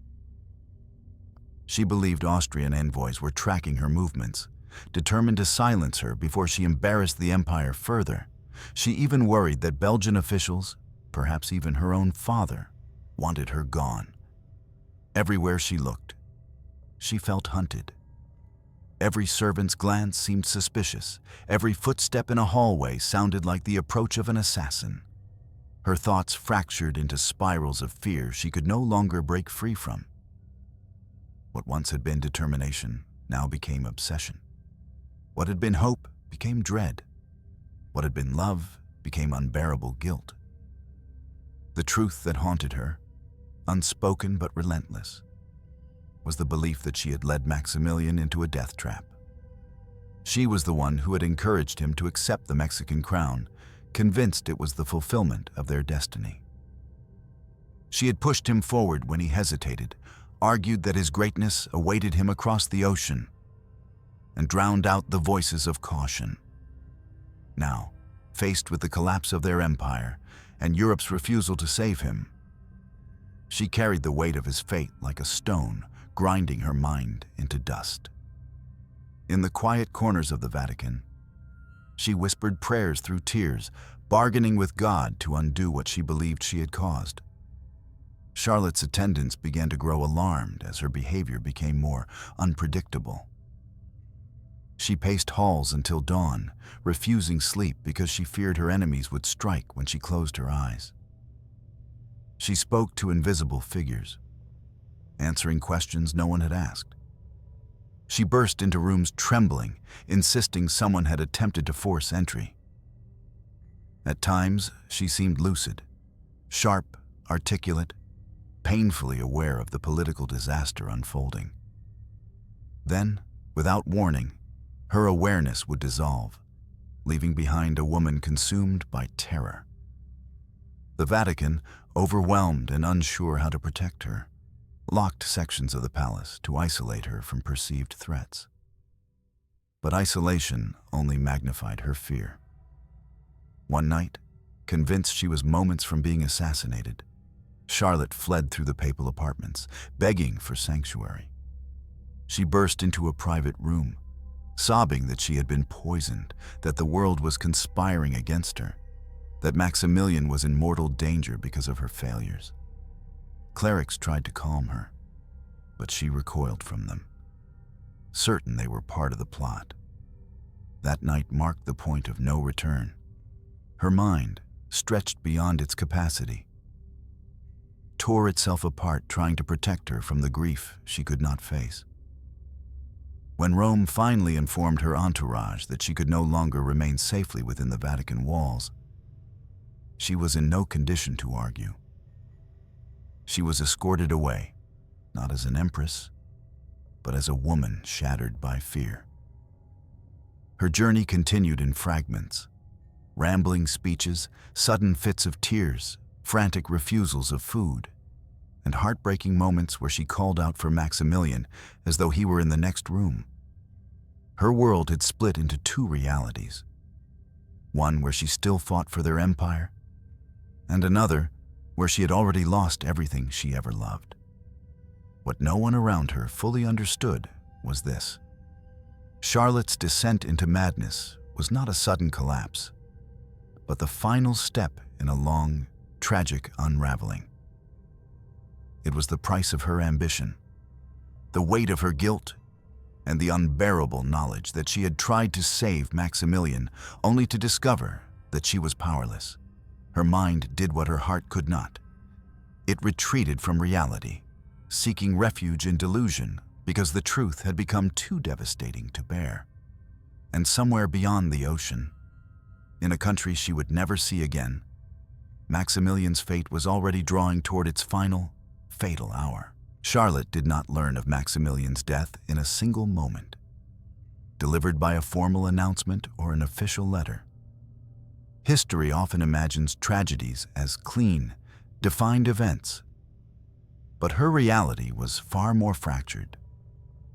She believed Austrian envoys were tracking her movements, determined to silence her before she embarrassed the empire further. She even worried that Belgian officials, perhaps even her own father, wanted her gone. Everywhere she looked, she felt hunted. Every servant's glance seemed suspicious. Every footstep in a hallway sounded like the approach of an assassin. Her thoughts fractured into spirals of fear she could no longer break free from. What once had been determination now became obsession. What had been hope became dread. What had been love became unbearable guilt. The truth that haunted her, unspoken but relentless, was the belief that she had led Maximilian into a death trap. She was the one who had encouraged him to accept the Mexican crown, convinced it was the fulfillment of their destiny. She had pushed him forward when he hesitated, argued that his greatness awaited him across the ocean, and drowned out the voices of caution. Now, faced with the collapse of their empire and Europe's refusal to save him, she carried the weight of his fate like a stone, grinding her mind into dust. In the quiet corners of the Vatican, she whispered prayers through tears, bargaining with God to undo what she believed she had caused. Charlotte's attendants began to grow alarmed as her behavior became more unpredictable. She paced halls until dawn, refusing sleep because she feared her enemies would strike when she closed her eyes. She spoke to invisible figures, answering questions no one had asked. She burst into rooms trembling, insisting someone had attempted to force entry. At times, she seemed lucid, sharp, articulate, painfully aware of the political disaster unfolding. Then, without warning, her awareness would dissolve, leaving behind a woman consumed by terror. The Vatican, overwhelmed and unsure how to protect her, locked sections of the palace to isolate her from perceived threats. But isolation only magnified her fear. One night, convinced she was moments from being assassinated, Charlotte fled through the papal apartments, begging for sanctuary. She burst into a private room, sobbing that she had been poisoned, that the world was conspiring against her, that Maximilian was in mortal danger because of her failures. Clerics tried to calm her, but she recoiled from them, certain they were part of the plot. That night marked the point of no return. Her mind, stretched beyond its capacity, tore itself apart trying to protect her from the grief she could not face. When Rome finally informed her entourage that she could no longer remain safely within the Vatican walls, she was in no condition to argue. She was escorted away, not as an empress, but as a woman shattered by fear. Her journey continued in fragments, rambling speeches, sudden fits of tears, frantic refusals of food, and heartbreaking moments where she called out for Maximilian as though he were in the next room. Her world had split into two realities, one where she still fought for their empire, and another where she had already lost everything she ever loved. What no one around her fully understood was this: Charlotte's descent into madness was not a sudden collapse, but the final step in a long, tragic unraveling. It was the price of her ambition, the weight of her guilt, and the unbearable knowledge that she had tried to save Maximilian only to discover that she was powerless. Her mind did what her heart could not. It retreated from reality, seeking refuge in delusion because the truth had become too devastating to bear. And somewhere beyond the ocean, in a country she would never see again, Maximilian's fate was already drawing toward its final, fatal hour. Charlotte did not learn of Maximilian's death in a single moment, delivered by a formal announcement or an official letter. History often imagines tragedies as clean, defined events, but her reality was far more fractured,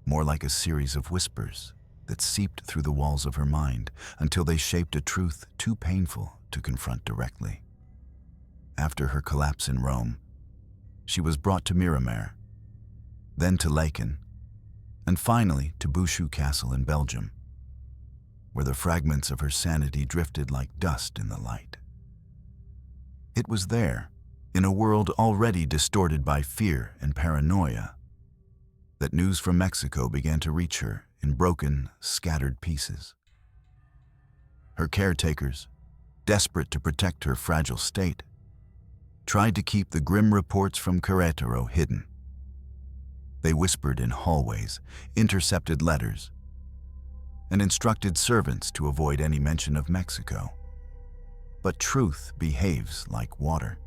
more like a series of whispers that seeped through the walls of her mind until they shaped a truth too painful to confront directly. After her collapse in Rome, she was brought to Miramar, then to Laeken, and finally to Bouchoux Castle in Belgium, where the fragments of her sanity drifted like dust in the light. It was there, in a world already distorted by fear and paranoia, that news from Mexico began to reach her in broken, scattered pieces. Her caretakers, desperate to protect her fragile state, tried to keep the grim reports from Querétaro hidden. They whispered in hallways, intercepted letters, and instructed servants to avoid any mention of Mexico. But truth behaves like water.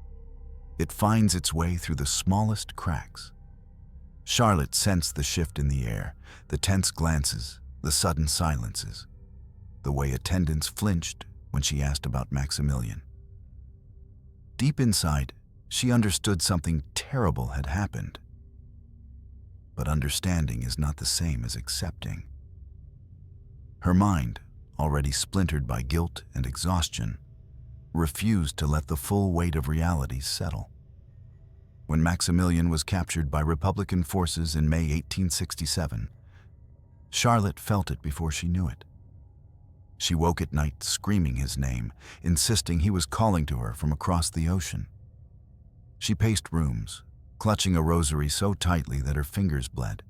It finds its way through the smallest cracks. Charlotte sensed the shift in the air, the tense glances, the sudden silences, the way attendants flinched when she asked about Maximilian. Deep inside, she understood something terrible had happened. But understanding is not the same as accepting. Her mind, already splintered by guilt and exhaustion, refused to let the full weight of reality settle. When Maximilian was captured by Republican forces in May 1867, Charlotte felt it before she knew it. She woke at night screaming his name, insisting he was calling to her from across the ocean. She paced rooms, clutching a rosary so tightly that her fingers bled.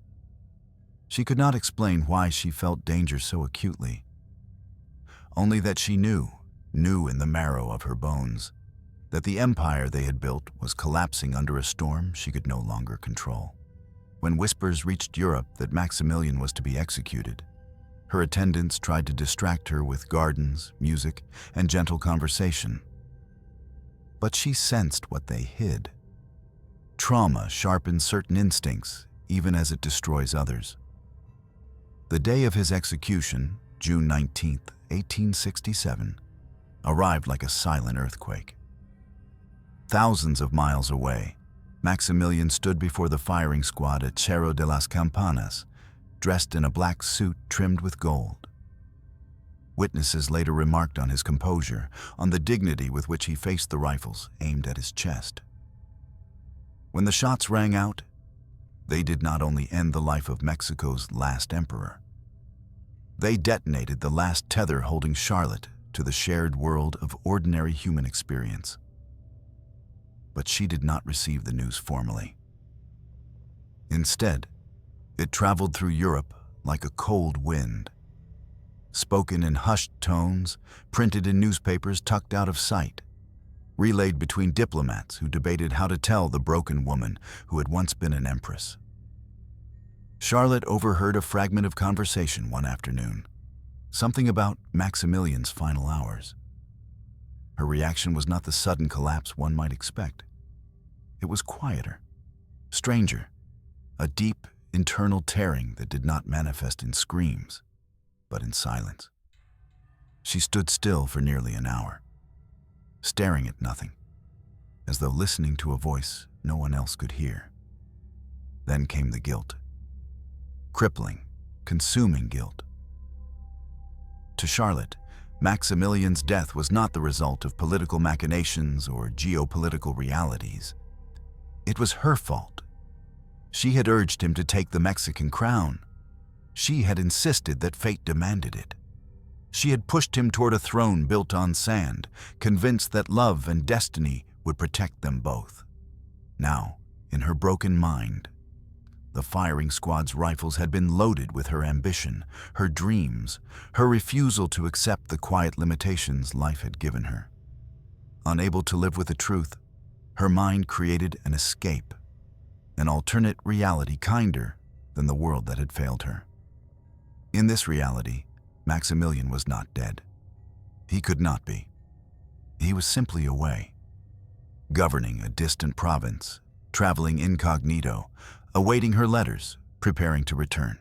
She could not explain why she felt danger so acutely, only that she knew in the marrow of her bones, that the empire they had built was collapsing under a storm she could no longer control. When whispers reached Europe that Maximilian was to be executed, her attendants tried to distract her with gardens, music, and gentle conversation. But she sensed what they hid. Trauma sharpens certain instincts, even as it destroys others. The day of his execution, June 19, 1867, arrived like a silent earthquake. Thousands of miles away, Maximilian stood before the firing squad at Cerro de las Campanas, dressed in a black suit trimmed with gold. Witnesses later remarked on his composure, on the dignity with which he faced the rifles aimed at his chest. When the shots rang out, they did not only end the life of Mexico's last emperor. They detonated the last tether holding Charlotte to the shared world of ordinary human experience. But she did not receive the news formally. Instead, it traveled through Europe like a cold wind. Spoken in hushed tones, printed in newspapers tucked out of sight, relayed between diplomats who debated how to tell the broken woman who had once been an empress. Charlotte overheard a fragment of conversation one afternoon, something about Maximilian's final hours. Her reaction was not the sudden collapse one might expect. It was quieter, stranger, a deep internal tearing that did not manifest in screams, but in silence. She stood still for nearly an hour, staring at nothing, as though listening to a voice no one else could hear. Then came the guilt. Crippling, consuming guilt. To Charlotte, Maximilian's death was not the result of political machinations or geopolitical realities. It was her fault. She had urged him to take the Mexican crown. She had insisted that fate demanded it. She had pushed him toward a throne built on sand, convinced that love and destiny would protect them both. Now, in her broken mind, the firing squad's rifles had been loaded with her ambition, her dreams, her refusal to accept the quiet limitations life had given her. Unable to live with the truth, her mind created an escape, an alternate reality kinder than the world that had failed her. In this reality, Maximilian was not dead. He could not be. He was simply away, governing a distant province, traveling incognito, awaiting her letters, preparing to return.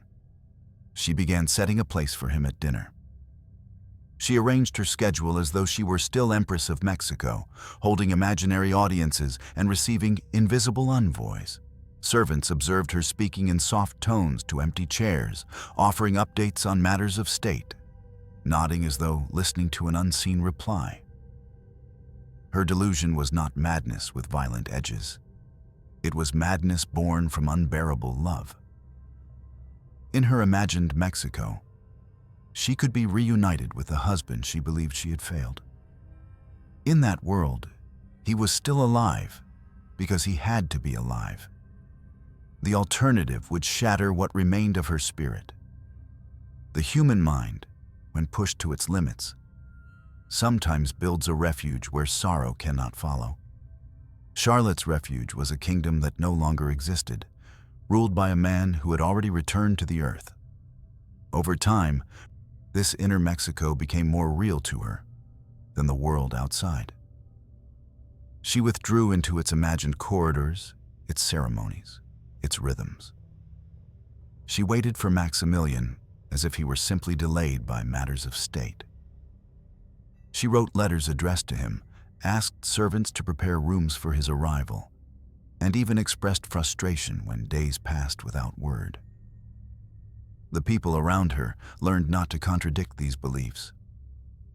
She began setting a place for him at dinner. She arranged her schedule as though she were still Empress of Mexico, holding imaginary audiences and receiving invisible envoys. Servants observed her speaking in soft tones to empty chairs, offering updates on matters of state, nodding as though listening to an unseen reply. Her delusion was not madness with violent edges. It was madness born from unbearable love. In her imagined Mexico, she could be reunited with the husband she believed she had failed. In that world, he was still alive because he had to be alive. The alternative would shatter what remained of her spirit. The human mind, when pushed to its limits, sometimes builds a refuge where sorrow cannot follow. Charlotte's refuge was a kingdom that no longer existed, ruled by a man who had already returned to the earth. Over time, this inner Mexico became more real to her than the world outside. She withdrew into its imagined corridors, its ceremonies, its rhythms. She waited for Maximilian as if he were simply delayed by matters of state. She wrote letters addressed to him, asked servants to prepare rooms for his arrival, and even expressed frustration when days passed without word. The people around her learned not to contradict these beliefs.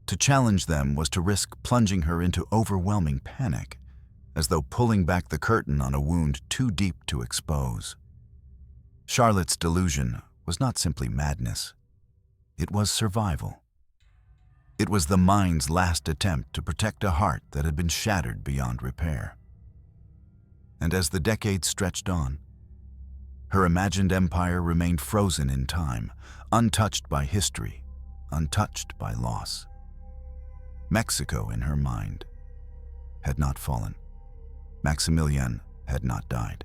To challenge them was to risk plunging her into overwhelming panic, as though pulling back the curtain on a wound too deep to expose. Charlotte's delusion was not simply madness. It was survival. It was the mind's last attempt to protect a heart that had been shattered beyond repair. And as the decades stretched on, her imagined empire remained frozen in time, untouched by history, untouched by loss. Mexico, in her mind, had not fallen. Maximilian had not died.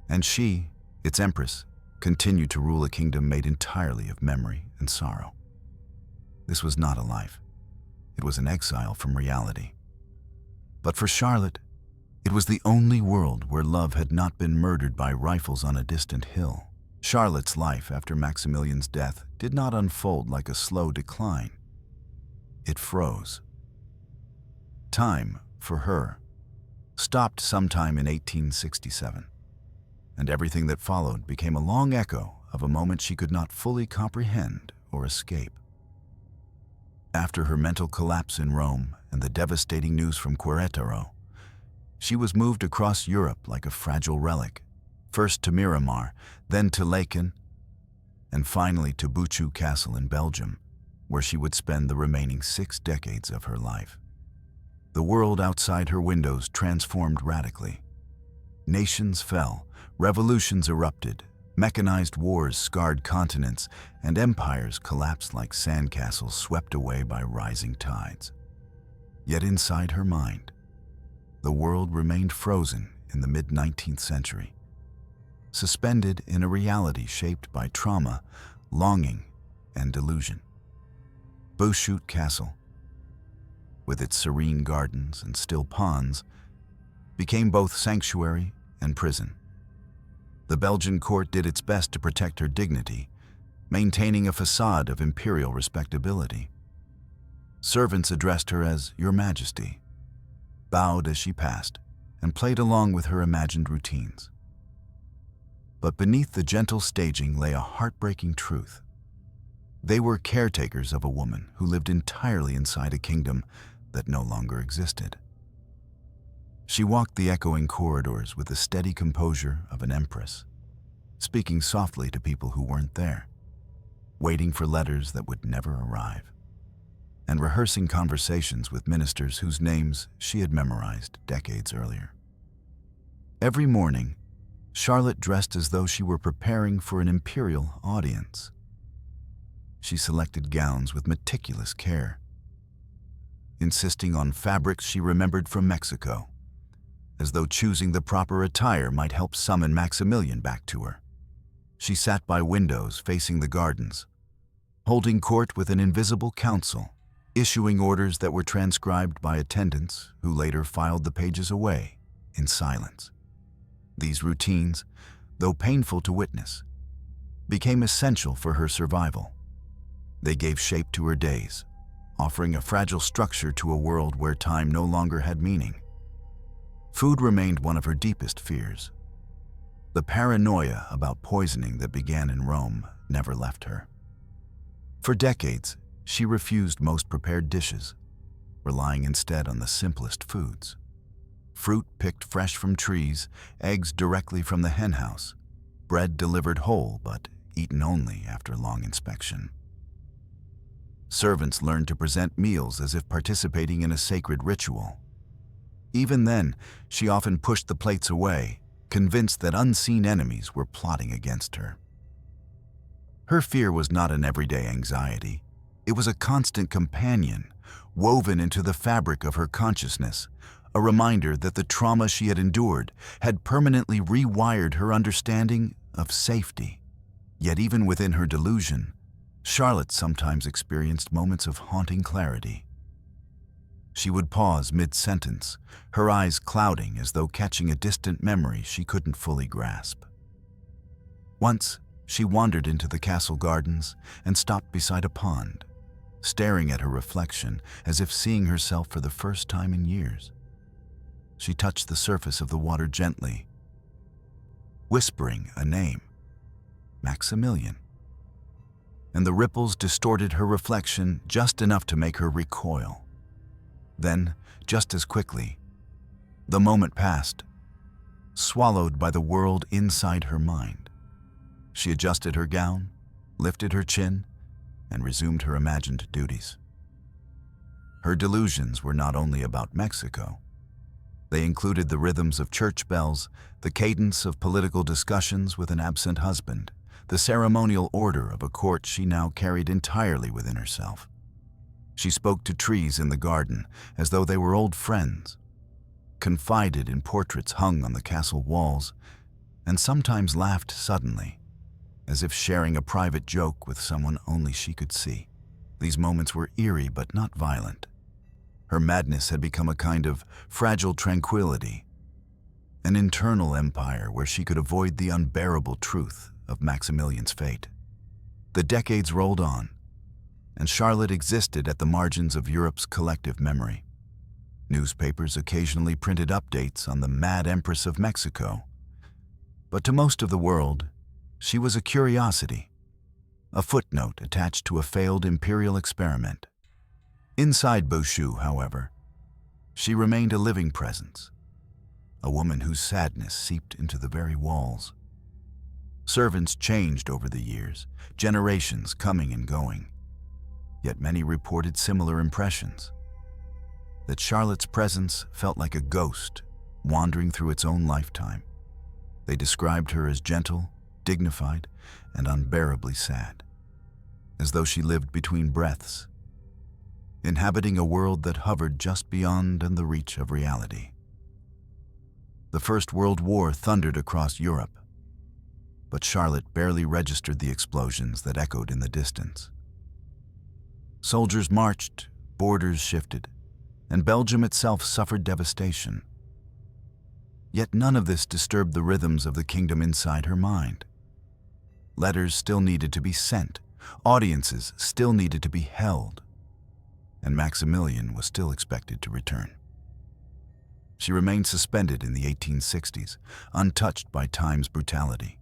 And she, its empress, continued to rule a kingdom made entirely of memory and sorrow. This was not a life. It was an exile from reality. But for Charlotte, it was the only world where love had not been murdered by rifles on a distant hill. Charlotte's life after Maximilian's death did not unfold like a slow decline. It froze. Time, for her, stopped sometime in 1867, and everything that followed became a long echo of a moment she could not fully comprehend or escape. After her mental collapse in Rome and the devastating news from Querétaro, she was moved across Europe like a fragile relic, first to Miramar, then to Laeken, and finally to Buchu Castle in Belgium, where she would spend the remaining 6 decades of her life. The world outside her windows transformed radically. Nations fell, revolutions erupted, mechanized wars scarred continents, and empires collapsed like sandcastles swept away by rising tides. Yet inside her mind, the world remained frozen in the mid-19th century, suspended in a reality shaped by trauma, longing, and delusion. Buchu Castle, with its serene gardens and still ponds, became both sanctuary and prison. The Belgian court did its best to protect her dignity, maintaining a facade of imperial respectability. Servants addressed her as Your Majesty, bowed as she passed, and played along with her imagined routines. But beneath the gentle staging lay a heartbreaking truth. They were caretakers of a woman who lived entirely inside a kingdom that no longer existed. She walked the echoing corridors with the steady composure of an empress, speaking softly to people who weren't there, waiting for letters that would never arrive, and rehearsing conversations with ministers whose names she had memorized decades earlier. Every morning, Charlotte dressed as though she were preparing for an imperial audience. She selected gowns with meticulous care, insisting on fabrics she remembered from Mexico, as though choosing the proper attire might help summon Maximilian back to her. She sat by windows facing the gardens, holding court with an invisible council, issuing orders that were transcribed by attendants who later filed the pages away in silence. These routines, though painful to witness, became essential for her survival. They gave shape to her days, offering a fragile structure to a world where time no longer had meaning. Food remained one of her deepest fears. The paranoia about poisoning that began in Rome never left her. For decades, she refused most prepared dishes, relying instead on the simplest foods. Fruit picked fresh from trees, eggs directly from the henhouse, bread delivered whole but eaten only after long inspection. Servants learned to present meals as if participating in a sacred ritual. Even then, she often pushed the plates away, convinced that unseen enemies were plotting against her. Her fear was not an everyday anxiety. It was a constant companion, woven into the fabric of her consciousness, a reminder that the trauma she had endured had permanently rewired her understanding of safety. Yet even within her delusion, Charlotte sometimes experienced moments of haunting clarity. She would pause mid-sentence, her eyes clouding as though catching a distant memory she couldn't fully grasp. Once, she wandered into the castle gardens and stopped beside a pond, staring at her reflection as if seeing herself for the first time in years. She touched the surface of the water gently, whispering a name, Maximilian. And the ripples distorted her reflection just enough to make her recoil. Then, just as quickly, the moment passed, swallowed by the world inside her mind. She adjusted her gown, lifted her chin, and resumed her imagined duties. Her delusions were not only about Mexico. They included the rhythms of church bells, the cadence of political discussions with an absent husband, the ceremonial order of a court she now carried entirely within herself. She spoke to trees in the garden as though they were old friends, confided in portraits hung on the castle walls, and sometimes laughed suddenly, as if sharing a private joke with someone only she could see. These moments were eerie but not violent. Her madness had become a kind of fragile tranquility, an internal empire where she could avoid the unbearable truth of Maximilian's fate. The decades rolled on, and Charlotte existed at the margins of Europe's collective memory. Newspapers occasionally printed updates on the mad Empress of Mexico, but to most of the world, she was a curiosity, a footnote attached to a failed imperial experiment. Inside Beauchou, however, she remained a living presence, a woman whose sadness seeped into the very walls. Servants changed over the years, generations coming and going, yet many reported similar impressions. That Charlotte's presence felt like a ghost wandering through its own lifetime. They described her as gentle, dignified, and unbearably sad, as though she lived between breaths, inhabiting a world that hovered just beyond and the reach of reality. The First World War thundered across Europe, but Charlotte barely registered the explosions that echoed in the distance. Soldiers marched, borders shifted, and Belgium itself suffered devastation. Yet none of this disturbed the rhythms of the kingdom inside her mind. Letters still needed to be sent, audiences still needed to be held, and Maximilian was still expected to return. She remained suspended in the 1860s, untouched by time's brutality.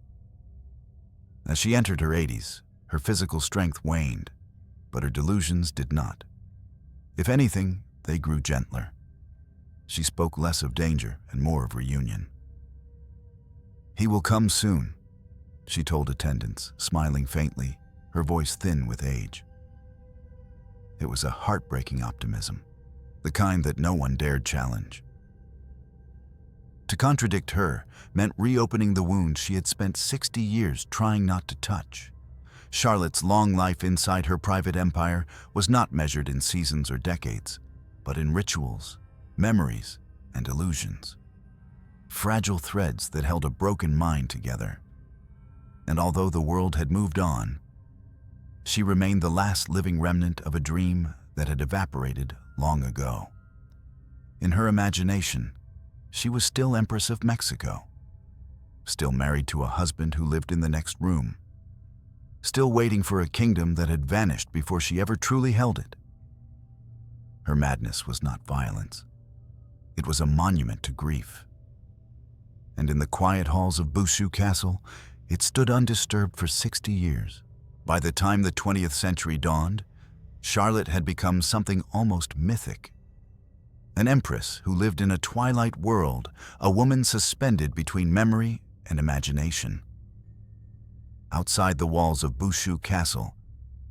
As she entered her 80s, her physical strength waned, but her delusions did not. If anything, they grew gentler. She spoke less of danger and more of reunion. "He will come soon," she told attendants, smiling faintly, her voice thin with age. It was a heartbreaking optimism, the kind that no one dared challenge. To contradict her meant reopening the wound she had spent 60 years trying not to touch. Charlotte's long life inside her private empire was not measured in seasons or decades, but in rituals, memories, and illusions. Fragile threads that held a broken mind together. And although the world had moved on, she remained the last living remnant of a dream that had evaporated long ago. In her imagination, she was still Empress of Mexico, still married to a husband who lived in the next room, still waiting for a kingdom that had vanished before she ever truly held it. Her madness was not violence. It was a monument to grief. And in the quiet halls of Beauchou Castle, it stood undisturbed for 60 years. By the time the 20th century dawned, Charlotte had become something almost mythic. An empress who lived in a twilight world, a woman suspended between memory and imagination. Outside the walls of Beauchou Castle,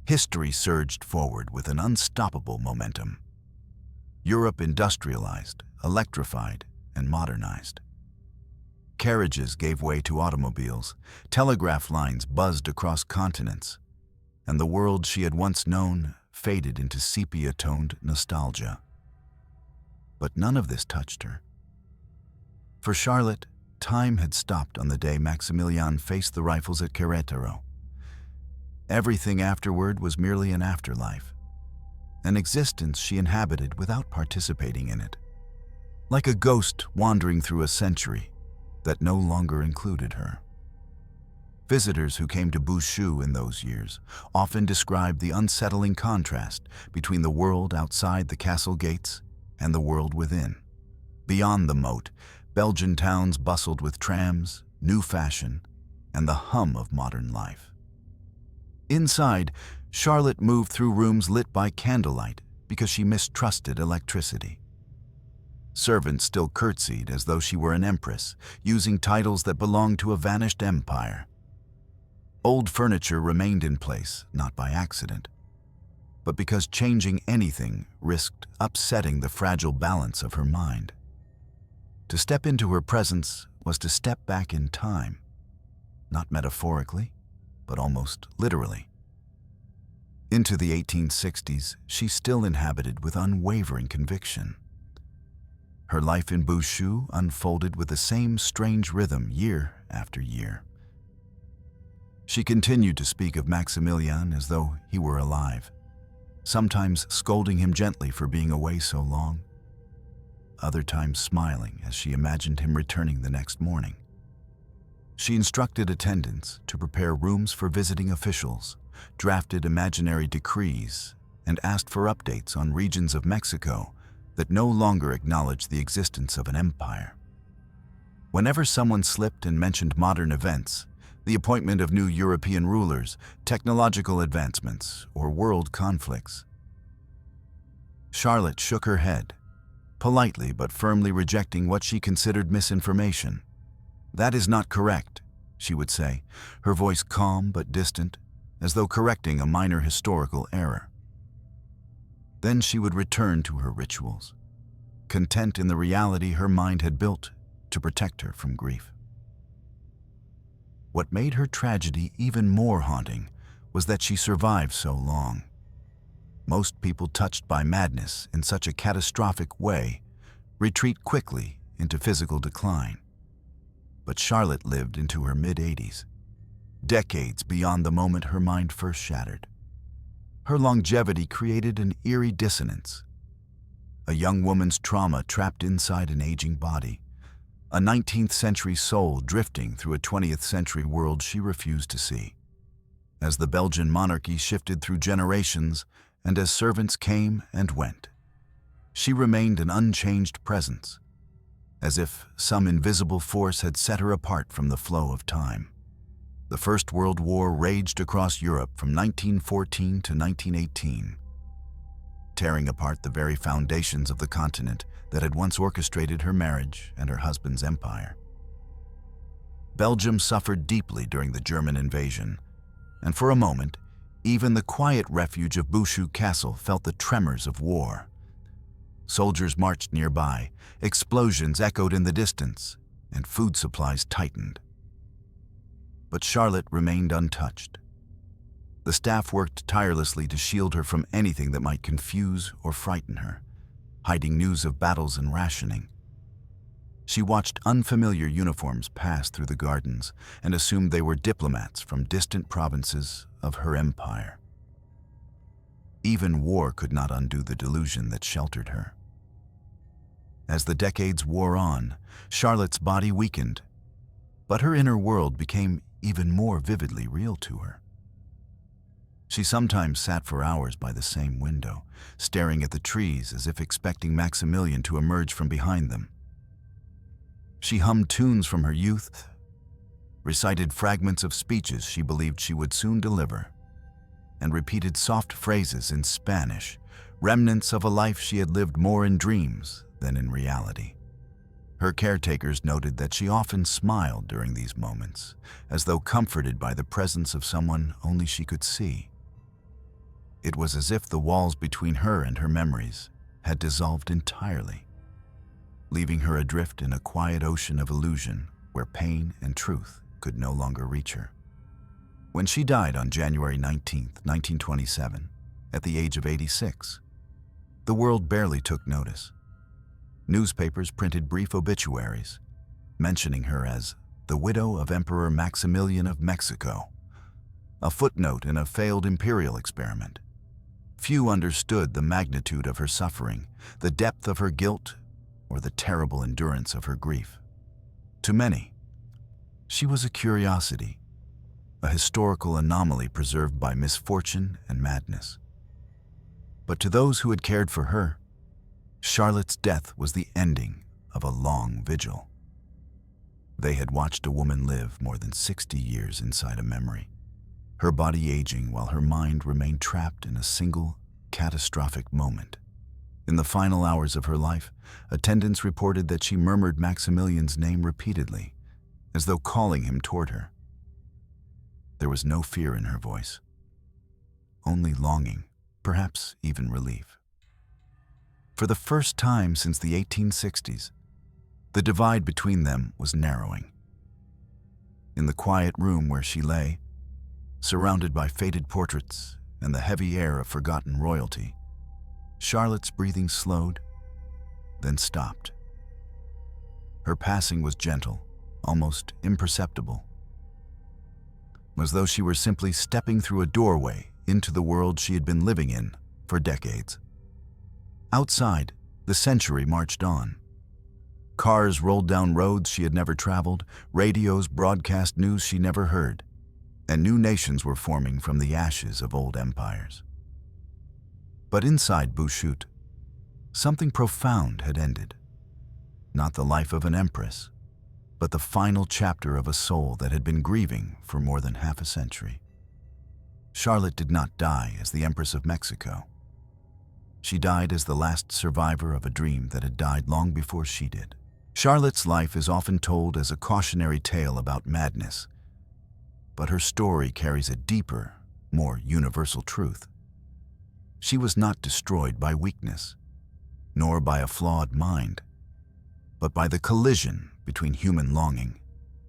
history surged forward with an unstoppable momentum. Europe industrialized, electrified, and modernized. Carriages gave way to automobiles, telegraph lines buzzed across continents, and the world she had once known faded into sepia-toned nostalgia. But none of this touched her. For Charlotte, time had stopped on the day Maximilian faced the rifles at Querétaro. Everything afterward was merely an afterlife, an existence she inhabited without participating in it, like a ghost wandering through a century that no longer included her. Visitors who came to Beauchou in those years often described the unsettling contrast between the world outside the castle gates and the world within. Beyond the moat, Belgian towns bustled with trams, new fashion, and the hum of modern life. Inside, Charlotte moved through rooms lit by candlelight because she mistrusted electricity. Servants still curtsied as though she were an empress, using titles that belonged to a vanished empire. Old furniture remained in place, not by accident, but because changing anything risked upsetting the fragile balance of her mind. To step into her presence was to step back in time, not metaphorically, but almost literally. Into the 1860s, she still inhabited with unwavering conviction. Her life in Beauchou unfolded with the same strange rhythm year after year. She continued to speak of Maximilian as though he were alive, sometimes scolding him gently for being away so long, other times smiling as she imagined him returning the next morning. She instructed attendants to prepare rooms for visiting officials, drafted imaginary decrees, and asked for updates on regions of Mexico that no longer acknowledged the existence of an empire. Whenever someone slipped and mentioned modern events, the appointment of new European rulers, technological advancements, or world conflicts, Charlotte shook her head, politely but firmly rejecting what she considered misinformation. "That is not correct," she would say, her voice calm but distant, as though correcting a minor historical error. Then she would return to her rituals, content in the reality her mind had built to protect her from grief. What made her tragedy even more haunting was that she survived so long. Most people touched by madness in such a catastrophic way retreat quickly into physical decline. But Charlotte lived into her mid-80s, decades beyond the moment her mind first shattered. Her longevity created an eerie dissonance. A young woman's trauma trapped inside an aging body, a 19th century soul drifting through a 20th century world she refused to see. As the Belgian monarchy shifted through generations and as servants came and went, she remained an unchanged presence, as if some invisible force had set her apart from the flow of time. The First World War raged across Europe from 1914 to 1918, tearing apart the very foundations of the continent that had once orchestrated her marriage and her husband's empire. Belgium suffered deeply during the German invasion, and for a moment, even the quiet refuge of Bouchoux Castle felt the tremors of war. Soldiers marched nearby, explosions echoed in the distance, and food supplies tightened. But Charlotte remained untouched. The staff worked tirelessly to shield her from anything that might confuse or frighten her, hiding news of battles and rationing. She watched unfamiliar uniforms pass through the gardens and assumed they were diplomats from distant provinces of her empire. Even war could not undo the delusion that sheltered her. As the decades wore on, Charlotte's body weakened, but her inner world became even more vividly real to her. She sometimes sat for hours by the same window, staring at the trees as if expecting Maximilian to emerge from behind them. She hummed tunes from her youth, recited fragments of speeches she believed she would soon deliver, and repeated soft phrases in Spanish, remnants of a life she had lived more in dreams than in reality. Her caretakers noted that she often smiled during these moments, as though comforted by the presence of someone only she could see. It was as if the walls between her and her memories had dissolved entirely, leaving her adrift in a quiet ocean of illusion where pain and truth could no longer reach her. When she died on January 19, 1927, at the age of 86, the world barely took notice. Newspapers printed brief obituaries, mentioning her as the widow of Emperor Maximilian of Mexico, a footnote in a failed imperial experiment. Few understood the magnitude of her suffering, the depth of her guilt, or the terrible endurance of her grief. To many, she was a curiosity, a historical anomaly preserved by misfortune and madness. But to those who had cared for her, Charlotte's death was the ending of a long vigil. They had watched a woman live more than 60 years inside a memory, her body aging while her mind remained trapped in a single, catastrophic moment. In the final hours of her life, attendants reported that she murmured Maximilian's name repeatedly, as though calling him toward her. There was no fear in her voice, only longing, perhaps even relief. For the first time since the 1860s, the divide between them was narrowing. In the quiet room where she lay, surrounded by faded portraits and the heavy air of forgotten royalty, Charlotte's breathing slowed, then stopped. Her passing was gentle, almost imperceptible, as though she were simply stepping through a doorway into the world she had been living in for decades. Outside, the century marched on. Cars rolled down roads she had never traveled, radios broadcast news she never heard, and new nations were forming from the ashes of old empires. But inside Bushut, something profound had ended. Not the life of an empress, but the final chapter of a soul that had been grieving for more than half a century. Charlotte did not die as the Empress of Mexico. She died as the last survivor of a dream that had died long before she did. Charlotte's life is often told as a cautionary tale about madness, but her story carries a deeper, more universal truth. She was not destroyed by weakness, nor by a flawed mind, but by the collision between human longing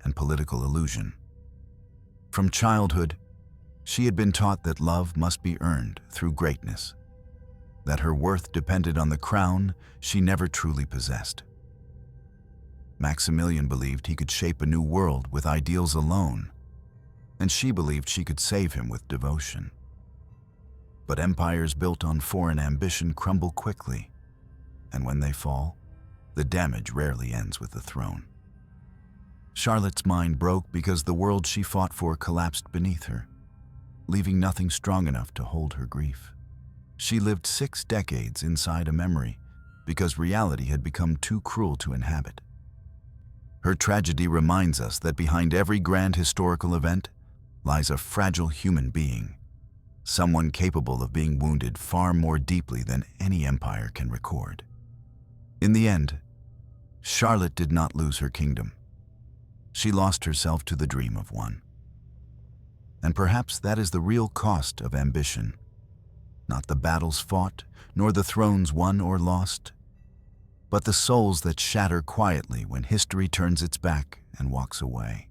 and political illusion. From childhood, she had been taught that love must be earned through greatness, that her worth depended on the crown she never truly possessed. Maximilian believed he could shape a new world with ideals alone, and she believed she could save him with devotion. But empires built on foreign ambition crumble quickly, and when they fall, the damage rarely ends with the throne. Charlotte's mind broke because the world she fought for collapsed beneath her, leaving nothing strong enough to hold her grief. She lived 6 decades inside a memory because reality had become too cruel to inhabit. Her tragedy reminds us that behind every grand historical event lies a fragile human being, someone capable of being wounded far more deeply than any empire can record. In the end, Charlotte did not lose her kingdom. She lost herself to the dream of one. And perhaps that is the real cost of ambition. Not the battles fought, nor the thrones won or lost, but the souls that shatter quietly when history turns its back and walks away.